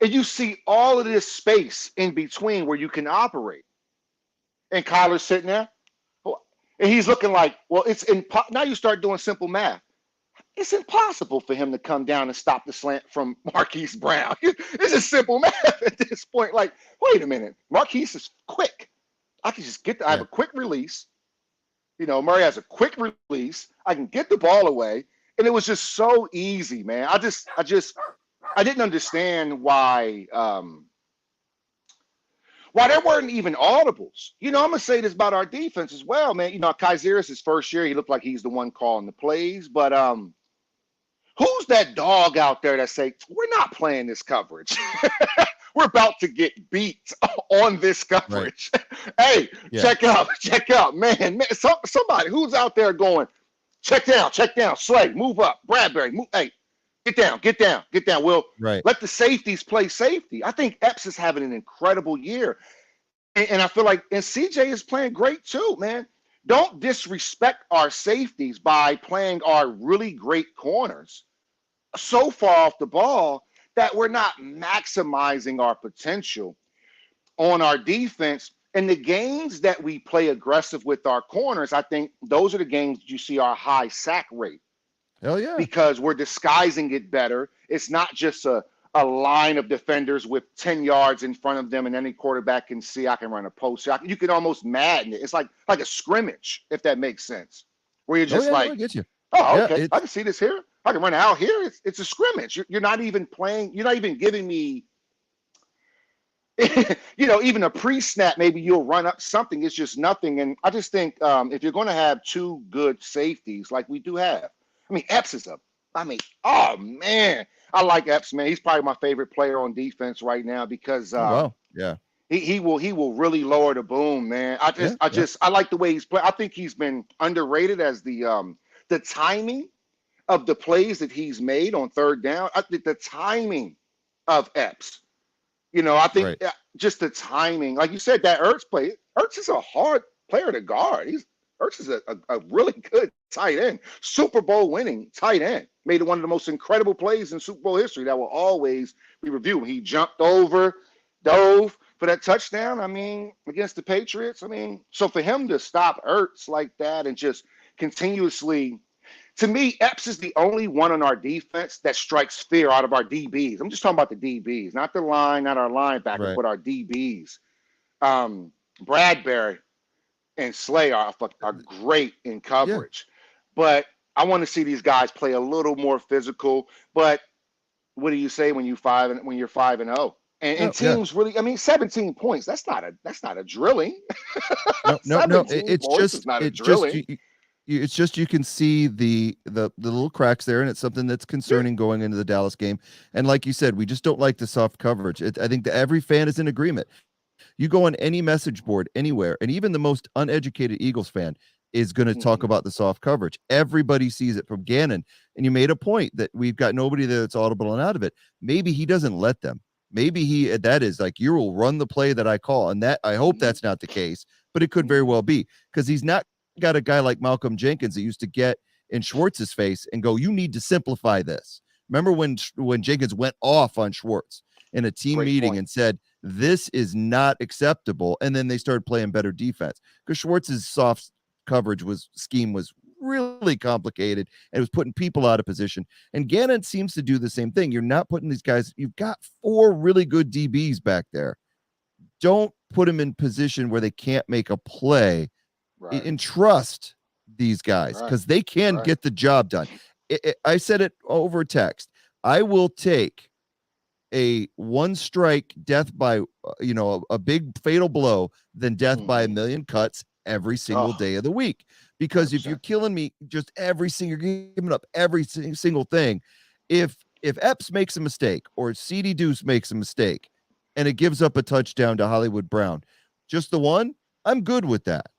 And you see all of this space in between where you can operate. And Kyler's sitting there, and he's looking like, well, now you start doing simple math. It's impossible for him to come down and stop the slant from Marquise Brown. It's just simple math at this point. Like, wait a minute, Marquise is quick. I can just I have a quick release. Murray has a quick release. I can get the ball away. And it was just so easy, man. I didn't understand why there weren't even audibles. I'm gonna say this about our defense as well, man. Kaiser's his first year, he looked like he's the one calling the plays, but who's that dog out there that say, we're not playing this coverage? We're about to get beat on this coverage. Right. Hey, yeah. check out, man. Somebody who's out there going, check down, Slay, move up, Bradbury, move, hey, get down. Well, let the safeties play safety. I think Epps is having an incredible year. And I feel like, and CJ is playing great too, man. Don't disrespect our safeties by playing our really great corners so far off the ball that we're not maximizing our potential on our defense. And the games that we play aggressive with our corners, I think those are the games that you see our high sack rate. Hell yeah. Because we're disguising it better. It's not just a line of defenders with 10 yards in front of them and any quarterback can see I can run a post. You can almost madden it. It's like a scrimmage, if that makes sense. Where you're just I get you. Oh, okay, I can see this here. I can run out here. It's a scrimmage. You're not even playing. You're not even giving me, even a pre-snap. Maybe you'll run up something. It's just nothing. And I just think if you're going to have two good safeties like we do have, I mean, Epps is oh man, I like Epps, man. He's probably my favorite player on defense right now because he will really lower the boom, man. I like the way he's playing. I think he's been underrated as the timing of the plays that he's made on third down. I think the timing of Epps, I think just the timing, like you said, that Ertz play. Ertz is a hard player to guard. Ertz is a really good tight end, Super Bowl winning tight end. Made one of the most incredible plays in Super Bowl history that will always be reviewed. He jumped over, dove for that touchdown. I mean, against the Patriots. I mean, so for him to stop Ertz like that and just continuously, to me, Epps is the only one on our defense that strikes fear out of our DBs. I'm just talking about the DBs, not the line, not our linebackers, but our DBs. Bradbury and Slay are great in coverage. But I want to see these guys play a little more physical. But what do you say when you're 5-0? And teams really, I mean, 17 points. That's not a drilling. No. It's just you can see the little cracks there, and it's something that's concerning going into the Dallas game. And like you said, we just don't like the soft coverage. I think that every fan is in agreement. You go on any message board anywhere, and even the most uneducated Eagles fan is going to talk about the soft coverage. Everybody sees it from Gannon. And you made a point that we've got nobody that's audible and out of it. Maybe he doesn't let them. Maybe that is like, you will run the play that I call. And that, I hope that's not the case, but it could very well be, because he's not got a guy like Malcolm Jenkins that used to get in Schwartz's face and go, you need to simplify this. Remember when Jenkins went off on Schwartz in a team meeting and said, this is not acceptable. And then they started playing better defense because Schwartz's soft coverage scheme was really complicated and it was putting people out of position. And Gannon seems to do the same thing. You're not putting these guys, you've got 4 really good DBs back there. Don't put them in position where they can't make a play and trust these guys because they can get the job done. I said it over text. I will take a one strike death by, a big fatal blow than death by a million cuts every single day of the week, because if you're 100%. killing me just you're giving up every single thing. If Epps makes a mistake or CD Deuce makes a mistake and it gives up a touchdown to Hollywood Brown, just the one, I'm good with that.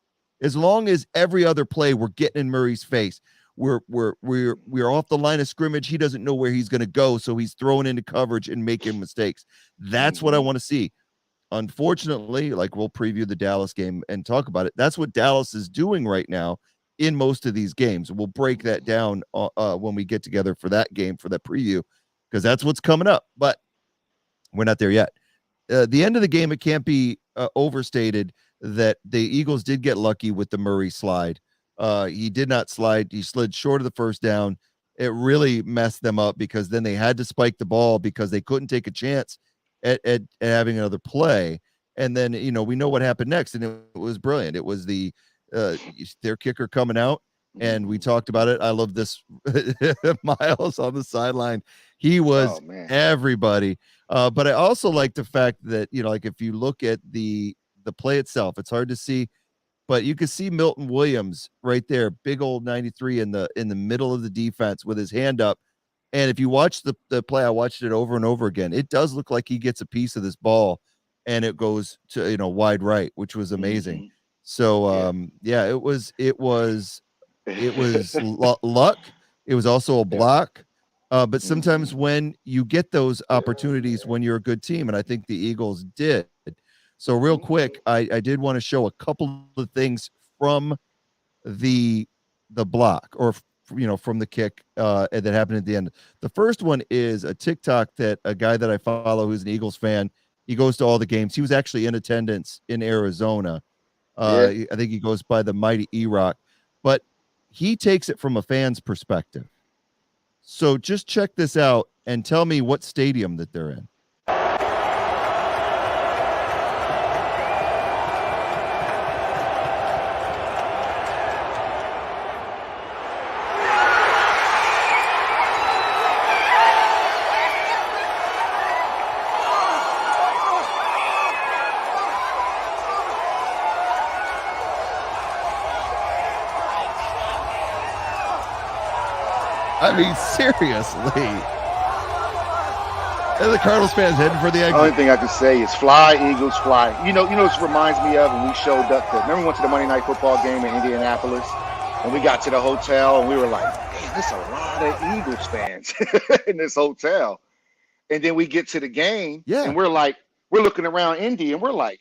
As long as every other play we're getting in Murray's face, we're off the line of scrimmage. He doesn't know where he's going to go, so he's throwing into coverage and making mistakes. That's what I Mm-hmm. want to see. Unfortunately, like we'll preview the Dallas game and talk about it. That's what Dallas is doing right now in most of these games. We'll break that down when we get together for that game, for that preview, because that's what's coming up. But we're not there yet. The end of the game, it can't be overstated that the Eagles did get lucky with the Murray slide. He did not slide. He slid short of the first down. It really messed them up because then they had to spike the ball because they couldn't take a chance at having another play. And then, we know what happened next, and it was brilliant. It was their kicker coming out, and we talked about it. I love this. Miles on the sideline. He was Oh man. everybody. But I also like the fact that, like if you look at the play itself, it's hard to see, but you can see Milton Williams right there, big old 93 in the middle of the defense with his hand up. And if you watch the play, I watched it over and over again. It does look like he gets a piece of this ball and it goes to, wide right, which was amazing. Mm-hmm. So Yeah. it was luck. It was also a block. But sometimes Mm-hmm. when you get those opportunities when you're a good team, and I think the Eagles did. So real quick, I did want to show a couple of things from the block, or from the kick that happened at the end. The first one is a TikTok that a guy that I follow who's an Eagles fan. He goes to all the games. He was actually in attendance in Arizona. Yeah. I think he goes by the Mighty E-Rock, but he takes it from a fan's perspective. So just check this out and tell me what stadium that they're in. I mean, seriously. And the Cardinals fans heading for the The exit. only thing I can say is fly, Eagles, fly. This reminds me of when we showed up remember we went to the Monday Night Football game in Indianapolis, and we got to the hotel, and we were like, man, there's a lot of Eagles fans in this hotel. And then we get to the game, and we're looking around Indy, and we're like,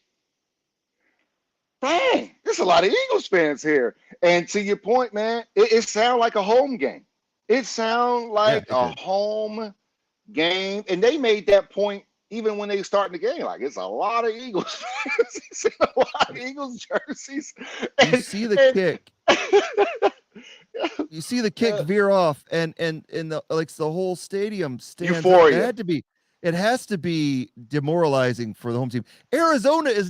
dang, there's a lot of Eagles fans here. And to your point, man, it sounds like a home game. It sounds like a home game. And they made that point even when they started the game. Like, it's a lot of Eagles fans. It's a lot of Eagles jerseys. You see the kick. You see the kick veer off, and the whole stadium stands Euphoria. up. It has to be demoralizing for the home team. Arizona is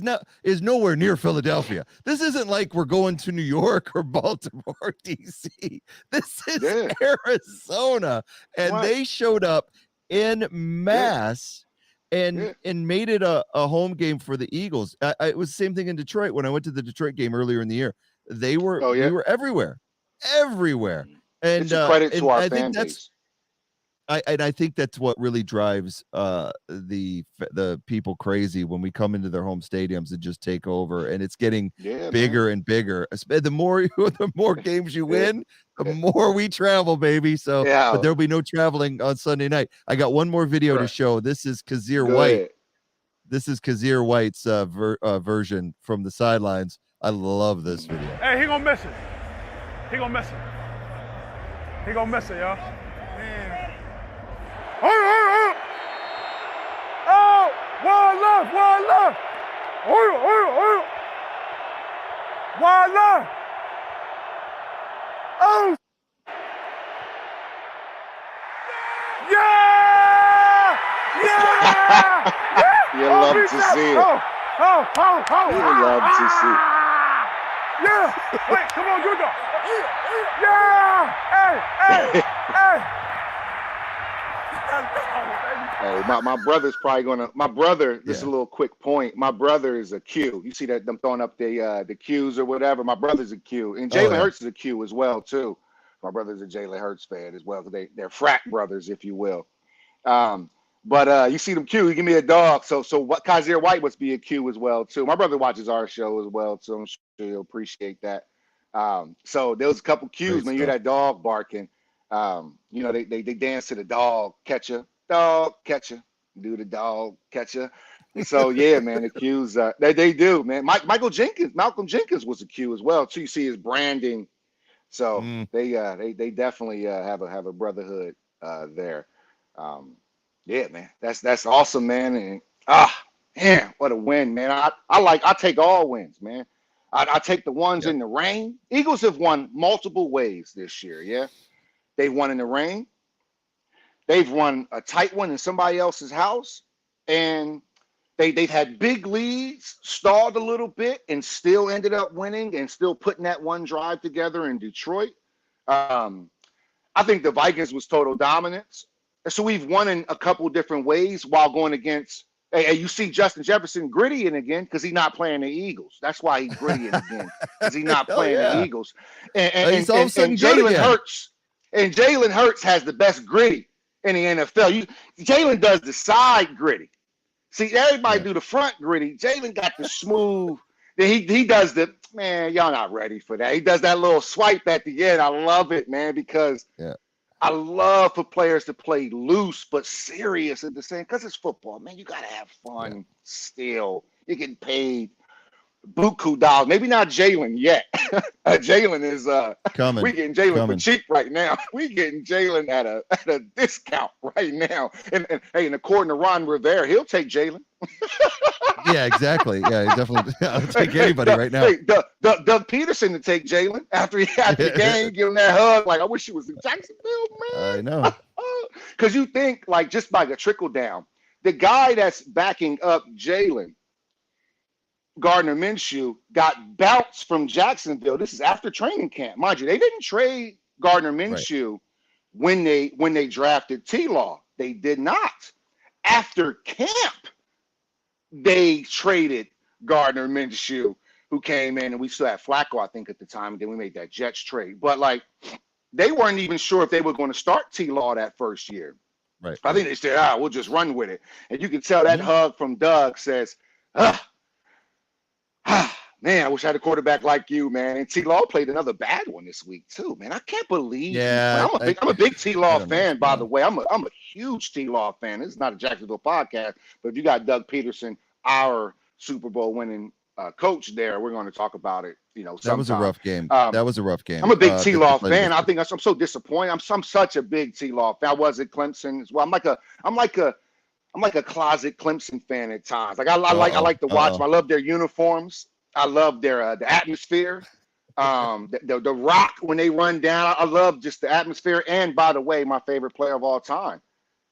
nowhere near Philadelphia. This isn't like we're going to New York or Baltimore, DC. This is Arizona, and they showed up in mass and made it a home game for the Eagles. It was the same thing in Detroit when I went to the Detroit game earlier in the year. We were everywhere. And it's a credit to our I fan think base. I think that's what really drives the people crazy when we come into their home stadiums and just take over, and it's getting bigger and bigger. The more games you win, the more we travel, baby. So, but there'll be no traveling on Sunday night. I got one more video to show. This is Kazir White. This is Kazir White's version from the sidelines. I love this video. Hey, he gonna miss it. He gonna miss it. He gonna miss it, y'all. Oh, one left. One left. Oh. Yeah! You love to see it. You love to see it. Yeah! Wait, come on, good dog. Yeah! Hey! Hey, my brother's probably gonna. My brother. This is a Yeah. little quick point. My brother is a Q. You see that them throwing up the Qs or whatever. My brother's a Q, and Oh Jalen yeah. Hurts is a Q as well too. My brother's a Jalen Hurts fan as well. They're frat brothers, if you will. Um, but you see them Q. You give me a dog. So what? Kaiser White must be a Q as well too. My brother watches our show as well, so I'm sure he'll appreciate that. So there was a couple Qs. Great Man, you hear stuff. that dog barking. They dance to the dog catcher, dog catcher, do the dog catcher. And so yeah, man, the Qs they do, man. Malcolm Jenkins was a Q as well. So you see his branding. So Mm, they definitely have a brotherhood there. Um, yeah, man, that's awesome, man. And man, what a win, man. I take all wins, man. I take the ones yeah. in the rain. Eagles have won multiple ways this year. Yeah, they've won in the rain. They've won a tight one in somebody else's house, and they've had big leads, stalled a little bit, and still ended up winning and still putting that one drive together in Detroit. Um, I think the Vikings was total dominance. So we've won in a couple different ways while going against. Hey, you see Justin Jefferson grittying again because he's not playing the Eagles. That's why he's grittying again because he's not Oh playing the yeah. Eagles. And He's and all of a and, sudden and good Jalen again. Hurts and Jalen Hurts has the best gritty in the NFL. Jalen does the side gritty. See, everybody Yeah. do the front gritty. Jalen got the smooth. Then he does the man. Y'all not ready for that. He does that little swipe at the end. I love it, man, because Yeah. I love for players to play loose but serious at the same. Because it's football, man. You gotta have Yeah. fun. Still, you're getting paid buku dollars. Maybe not Jalen yet. Jalen is we Coming. getting Jalen for Coming. cheap right now. We getting Jalen at a discount right now. And hey, and according to Ron Rivera, he'll take Jalen. Yeah, exactly. Yeah, definitely. I'll take Hey, anybody right now. Doug Peterson to take Jalen after the game, give him that hug. Like, I wish he was in Jacksonville, I man. know. Because you think, like, just by the trickle down, the guy that's backing up Jalen, Gardner Minshew, got bounced from Jacksonville. This is after training camp. Mind you, they didn't trade Gardner Right. Minshew when they drafted T-Law. They did not. After camp, they traded Gardner Minshew, who came in, and we still had Flacco, I think, at the time. And then we made that Jets trade. But, like, they weren't even sure if they were going to start T-Law that first year. Right. I think they said, we'll just run with it. And you can tell that Mhm. hug from Doug says, man, I wish I had a quarterback like you, man. And T-Law played another bad one this week, too, man. I can't believe Yeah. I'm a big I T-Law don't fan, by the understand. way. I'm a huge T-Law fan. This is not a Jacksonville podcast, but if you got Doug Peterson, our Super Bowl winning coach there, we're going to talk about it, That was a sometime. rough game. That was a rough I'm game. a big That they T-Law played fan. against. I'm so disappointed. I'm such a big T-Law fan. I was at Clemson as well. I'm like a closet Clemson fan at times. Like I Uh-oh. like to watch them. I love their uniforms. I love their the atmosphere. The rock when they run down. I love just the atmosphere. And by the way, my favorite player of all time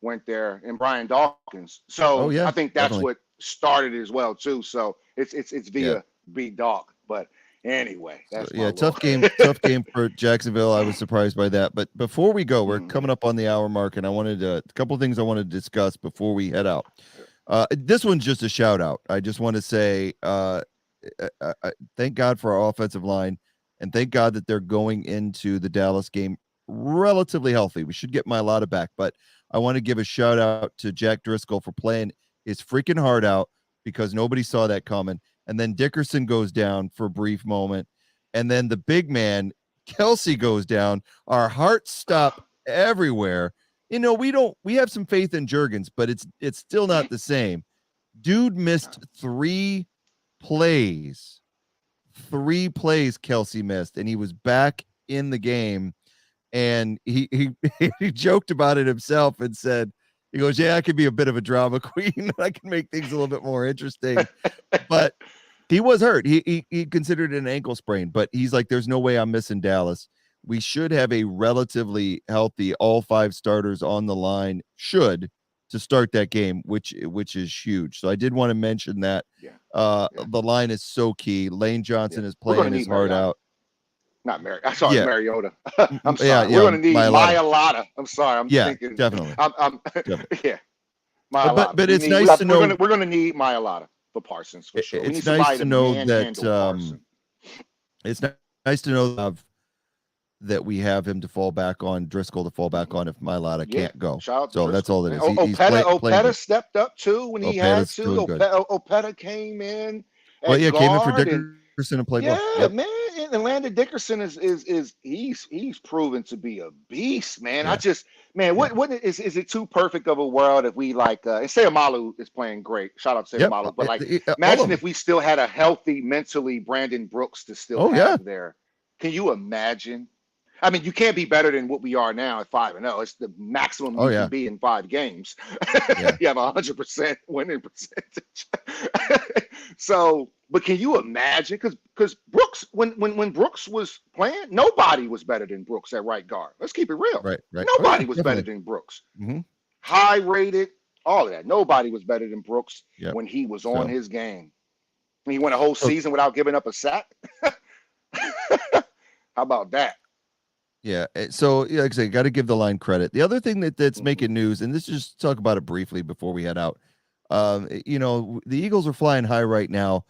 went there, and Brian Dawkins. Oh So yeah, I think that's definitely. what started it as well too. So it's Yeah. via B Dawk. But anyway, So that's my yeah, little. tough game for Jacksonville. I was surprised by that. But before we go, we're Mhm. coming up on the hour mark, and I wanted a couple things I wanted to discuss before we head out. This one's just a shout out. I just want to say, thank God for our offensive line, and thank God that they're going into the Dallas game relatively healthy. We should get Mailata back, but I want to give a shout out to Jack Driscoll for playing his freaking heart out because nobody saw that coming. And then Dickerson goes down for a brief moment, and then the big man Kelsey goes down. Our hearts stop everywhere. We have some faith in Jurgens, but it's still not the same. Dude missed plays. 3 plays Kelsey missed, and he was back in the game. And he he joked about it himself and said, he goes, "Yeah, I could be a bit of a drama queen. I can make things a little bit more interesting." But he was hurt. He considered it an ankle sprain, but he's like, "There's no way I'm missing Dallas. We should have a relatively healthy all 5 starters on the line to start that game, which is huge." So I did want to mention that. Yeah. The line is so key. Lane Johnson is We're gonna playing his need heart Mariota. out. Not Mary. I'm sorry, Yeah, Mariota. I'm yeah, sorry. We're gonna need Mailata. Mailata. I'm sorry. I'm Yeah, thinking. definitely. I'm Definitely. yeah, But Mailata. it's nice to know. We're gonna need Mailata for Parsons for sure. We need It's nice somebody to to know that manhandle Parsons. it's nice to know that we have him to fall back on, Driscoll to fall back Mhm. on if Mailata Yeah, can't go. shout out to So that's Driscoll. all it Man. is. He's playing Opeta good. stepped up too when he had Opeta's to. doing good. Opeta came in Well, at yeah, came in for guard, and Dickerson and played well. yeah, Yep. man. And Landon Dickerson is he's proven to be a beast, man. I Yeah. just man, Yeah. what is it too perfect of a world if we like and Sayamalu is playing great. Shout out to Yep. Sayamalu. But like All of imagine them. if we still had a healthy mentally Brandon Brooks to still Oh yeah. have there. Can you imagine? I mean, you can't be better than what we are now at 5-0. It's the maximum Oh you can yeah. be in 5 games. Yeah. You have 100% winning percentage. So, but can you imagine? Because Brooks, when Brooks was playing, nobody was better than Brooks at right guard. Let's keep it real. Right. Right. Oh yeah. Nobody was better Definitely. than Brooks. Mm-hmm. High rated, all of that. Nobody was better than Brooks Yep. when he was on So. his game. He went a whole So, season without giving up a sack. How about that? yeah. So, yeah, like I say, got to give the line credit. The other thing that's Mhm. making news, and this is just talk about it briefly before we head out. The Eagles are flying high right now,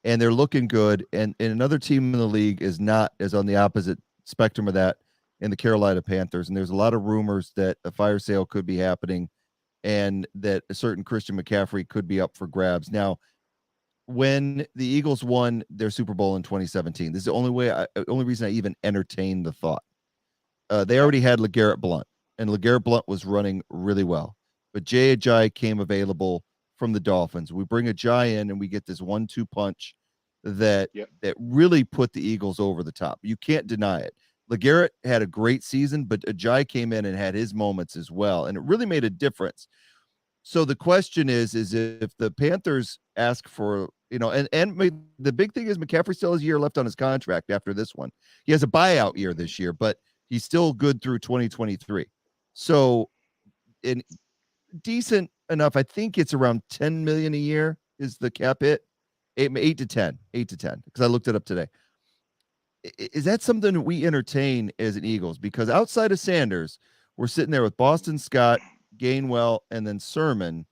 and they're looking good. And another team in the league is on the opposite spectrum of that, in the Carolina Panthers. And there's a lot of rumors that a fire sale could be happening, and that a certain Christian McCaffrey could be up for grabs. Now, when the Eagles won their Super Bowl in 2017, this is the only reason I even entertained the thought. They already had LeGarrette Blount, and LeGarrette Blount was running really well. But Jay Ajayi came available from the Dolphins. We bring Ajayi in, and we get this 1-2 punch that Yep. that really put the Eagles over the top. You can't deny it. LeGarrette had a great season, but Ajayi came in and had his moments as well, and it really made a difference. So the question is if the Panthers ask for, the big thing is McCaffrey still has a year left on his contract after this one. He has a buyout year this year, but he's still good through 2023. So in decent enough, I think it's around 10 million a year is the cap hit. 8 to 10, because I looked it up today. Is that something we entertain as an Eagles? Because outside of Sanders, we're sitting there with Boston Scott, Gainwell, and then Sermon.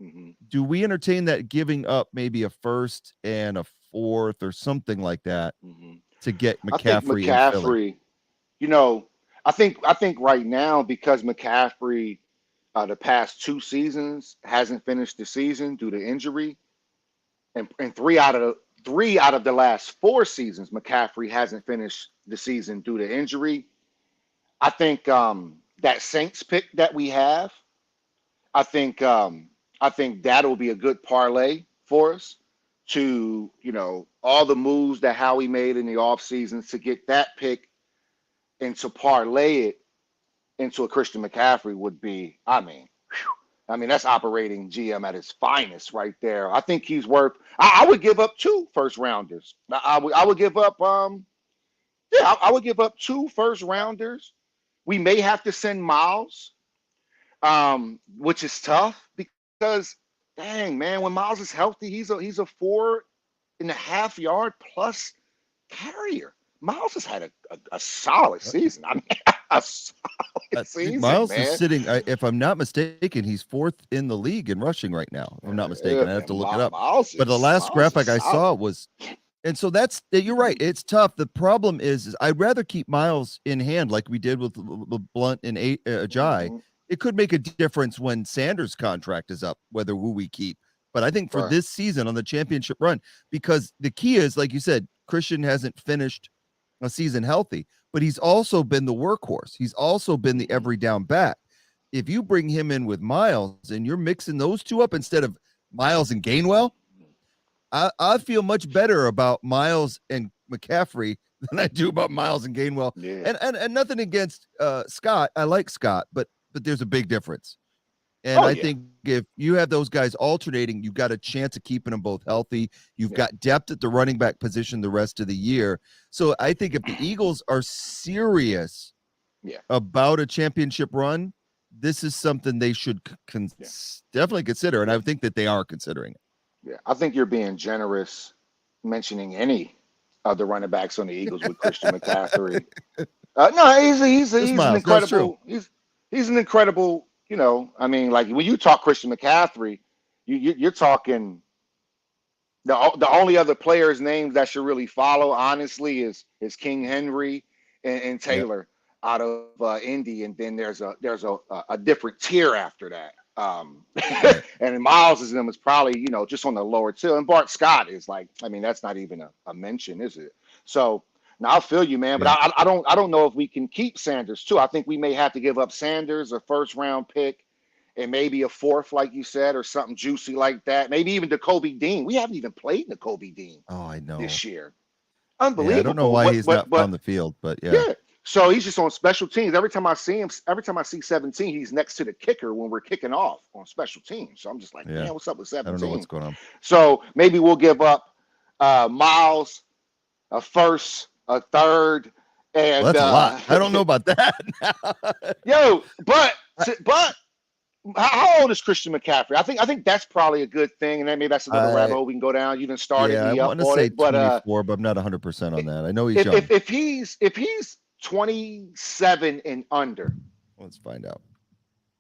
Mm-hmm. Do we entertain that, giving up maybe a first and a fourth or something like that to get McCaffrey? I think McCaffrey, I think right now, because McCaffrey the past 2 seasons hasn't finished the season due to injury, and three out of the last 4 seasons McCaffrey hasn't finished the season due to injury. I think that Saints pick that we have, I think that'll be a good parlay for us to, all the moves that Howie made in the offseason to get that pick and to parlay it into a Christian McCaffrey would be, I mean, that's operating GM at his finest right there. I think he's worth, I would give up 2 first rounders. I would give up, I would give up 2 first rounders. We may have to send Miles, which is tough because, dang, man, when Miles is healthy, he's a 4.5 yard plus carrier. Miles has had a solid season. I mean, a solid season. Miles man. is sitting, if I'm not mistaken, he's 4th in the league in rushing right now. If I'm not mistaken, I have to look it up. But the last graphic I saw was, and so you're right. It's tough. The problem is I'd rather keep Miles in hand like we did with Blunt and Ajayi. Mm-hmm. It could make a difference when Sanders' contract is up, who we keep. But I think for this season on the championship run, because the key is, like you said, Christian hasn't finished a season healthy, but he's also been the workhorse. He's also been the every down back. If you bring him in with Miles and you're mixing those 2 up instead of Miles and Gainwell, I feel much better about Miles and McCaffrey than I do about Miles and Gainwell. Yeah. And nothing against Scott. I like Scott, but there's a big difference. And I think if you have those guys alternating, you've got a chance of keeping them both healthy. You've got depth at the running back position the rest of the year. So I think if the Eagles are serious about a championship run, this is something they should definitely consider. And I think that they are considering it. Yeah, I think you're being generous mentioning any the running backs on the Eagles with Christian McCaffrey. No, Just he's an Miles. No, it's true. incredible he's an incredible. You know, I mean, like when you talk Christian McCaffrey, you're talking the only other players' names that should really follow, honestly, is King Henry and Yep. Taylor out of Indy, and then there's a different tier after that. Right. And Miles is them is probably just on the lower tier, and Bart Scott is like, I mean, that's not even a mention, is it? So now I feel you, man, but Yeah. I don't know if we can keep Sanders too. I think we may have to give up Sanders, a first round pick, and maybe a fourth, like you said, or something juicy like that. Maybe even Kobe Dean. We haven't even played Kobe Dean Oh, I know. this year. Yeah, I don't know Unbelievable. why he's not But on the field, but yeah. yeah. So he's just on special teams. Every time I see him, every time I see 17, he's next to the kicker when we're kicking off on special teams. So I'm just like, Yeah. man, what's up with I don't know 17? what's going on. So maybe we'll give up Miles, a first, a third, and Well, that's a lot. I don't know about that. yo, but how old is Christian McCaffrey? I think that's probably a good thing, and then maybe that's another rabbit hole we can go down. You didn't start Yeah, I me up want to on say it, but 24, but I'm not 100% on that. I know he's young. if he's 27 and under, Let's find out.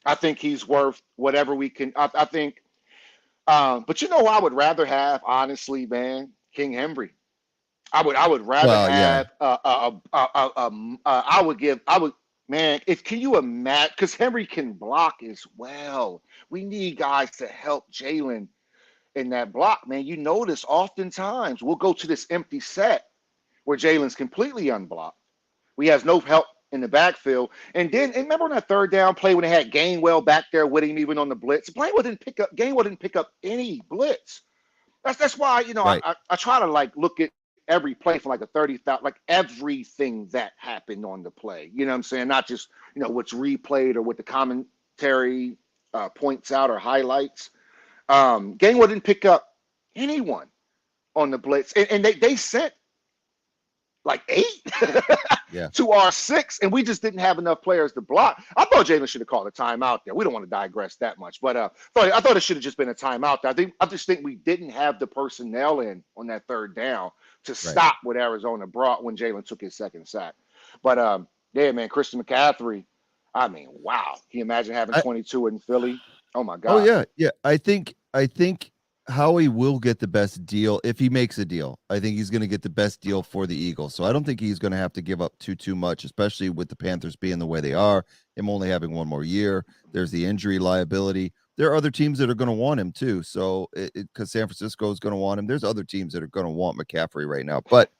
I think he's worth whatever we can. I think, but who I would rather have, honestly, man, King Henry. I would rather Well, yeah. have I would man, if can you imagine, because Henry can block as well. We need guys to help Jalen in that block, man. You notice oftentimes we'll go to this empty set where Jalen's completely unblocked. We has no help in the backfield. And remember on that third down play when they had Gainwell back there with him even on the blitz? Gainwell didn't pick up any blitz. That's why, Right. I try to like look at every play for like a 30,000, like everything that happened on the play. You know what I'm saying? Not just, what's replayed or what the commentary points out or highlights. Gainwell didn't pick up anyone on the blitz. And they sent like 8 Yeah. to our 6, and we just didn't have enough players to block. I thought Jalen should have called a timeout there. We don't want to digress that much, but I thought it should have just been a timeout there. I just think we didn't have the personnel in on that third down to stop what Arizona brought when Jalen took his second sack. But yeah, man, Christian McCaffrey. I mean, wow. Can you imagine having 22 in Philly? Oh my God. Oh yeah, yeah. I think Howie will get the best deal if he makes a deal. I think he's going to get the best deal for the Eagles. So I don't think he's going to have to give up too much, especially with the Panthers being the way they are. Him only having one more year. There's the injury liability. There are other teams that are going to want him too. So because San Francisco is going to want him, there's other teams that are going to want McCaffrey right now. But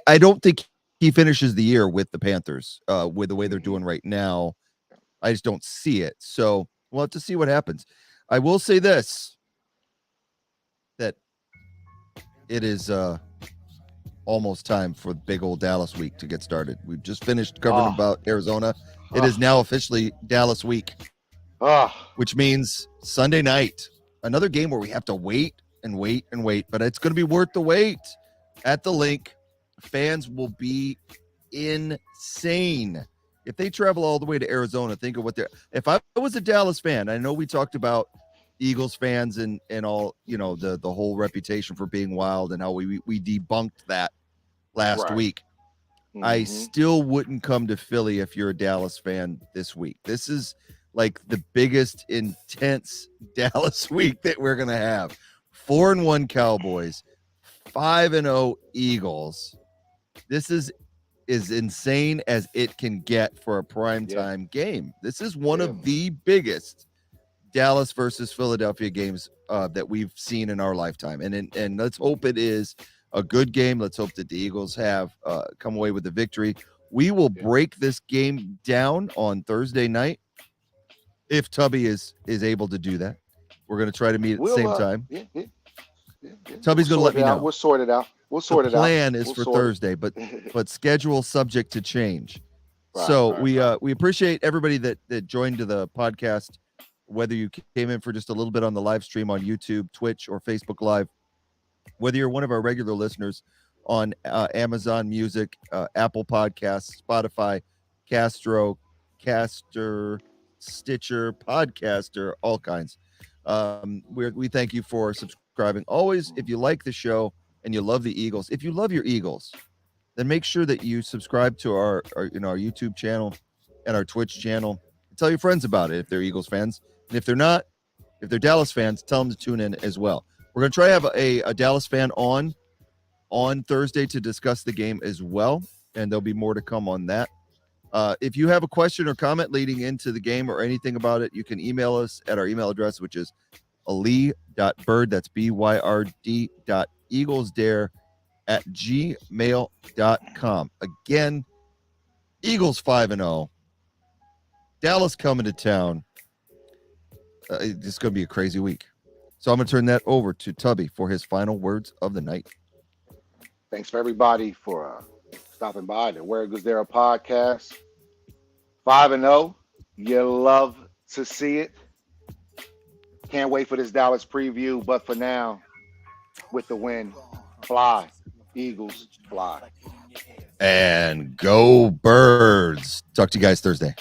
I don't think he finishes the year with the Panthers with the way they're doing right now. I just don't see it. So we'll have to see what happens. I will say this, that it is almost time for big old Dallas week to get started. We've just finished covering about Arizona. It is now officially Dallas week, which means Sunday night, another game where we have to wait and wait and wait, but it's going to be worth the wait. At the link, fans will be insane. If they travel all the way to Arizona, think of what they're. If I was a Dallas fan, I know we talked about Eagles fans and all, the whole reputation for being wild and how we debunked that last week. Mm-hmm. I still wouldn't come to Philly if you're a Dallas fan this week. This is like the biggest intense Dallas week that we're going to have. 4-1 Cowboys, 5-0 Eagles. This is as insane as it can get for a primetime game. This is one of the biggest Dallas versus Philadelphia games that we've seen in our lifetime. And let's hope it is a good game. Let's hope that the Eagles have come away with the victory. We will break this game down on Thursday night if Tubby is able to do that. We're going to try to meet at the same time. Tubby's going to let me know. We'll sort it out. The plan is for Thursday, but schedule subject to change. We appreciate everybody that joined the podcast, whether you came in for just a little bit on the live stream on YouTube, Twitch, or Facebook Live, whether you're one of our regular listeners on Amazon Music, Apple Podcasts, Spotify, Caster, Stitcher, Podcaster, all kinds. We thank you for subscribing. Always, if you like the show, and you love the Eagles, if you love your Eagles, then make sure that you subscribe to our our YouTube channel and our Twitch channel. And tell your friends about it if they're Eagles fans. And if they're not, if they're Dallas fans, tell them to tune in as well. We're going to try to have a Dallas fan on Thursday to discuss the game as well, and there'll be more to come on that. If you have a question or comment leading into the game or anything about it, you can email us at our email address, which is ali.bird, that's byrd.eaglesdare@gmail.com. Again, Eagles 5-0. Dallas coming to town. It's going to be a crazy week. So I'm going to turn that over to Tubby for his final words of the night. Thanks for everybody for stopping by the Where Goes There podcast. 5-0. You love to see it. Can't wait for this Dallas preview, but for now, with the win, fly, Eagles, fly. And go Birds. Talk to you guys Thursday.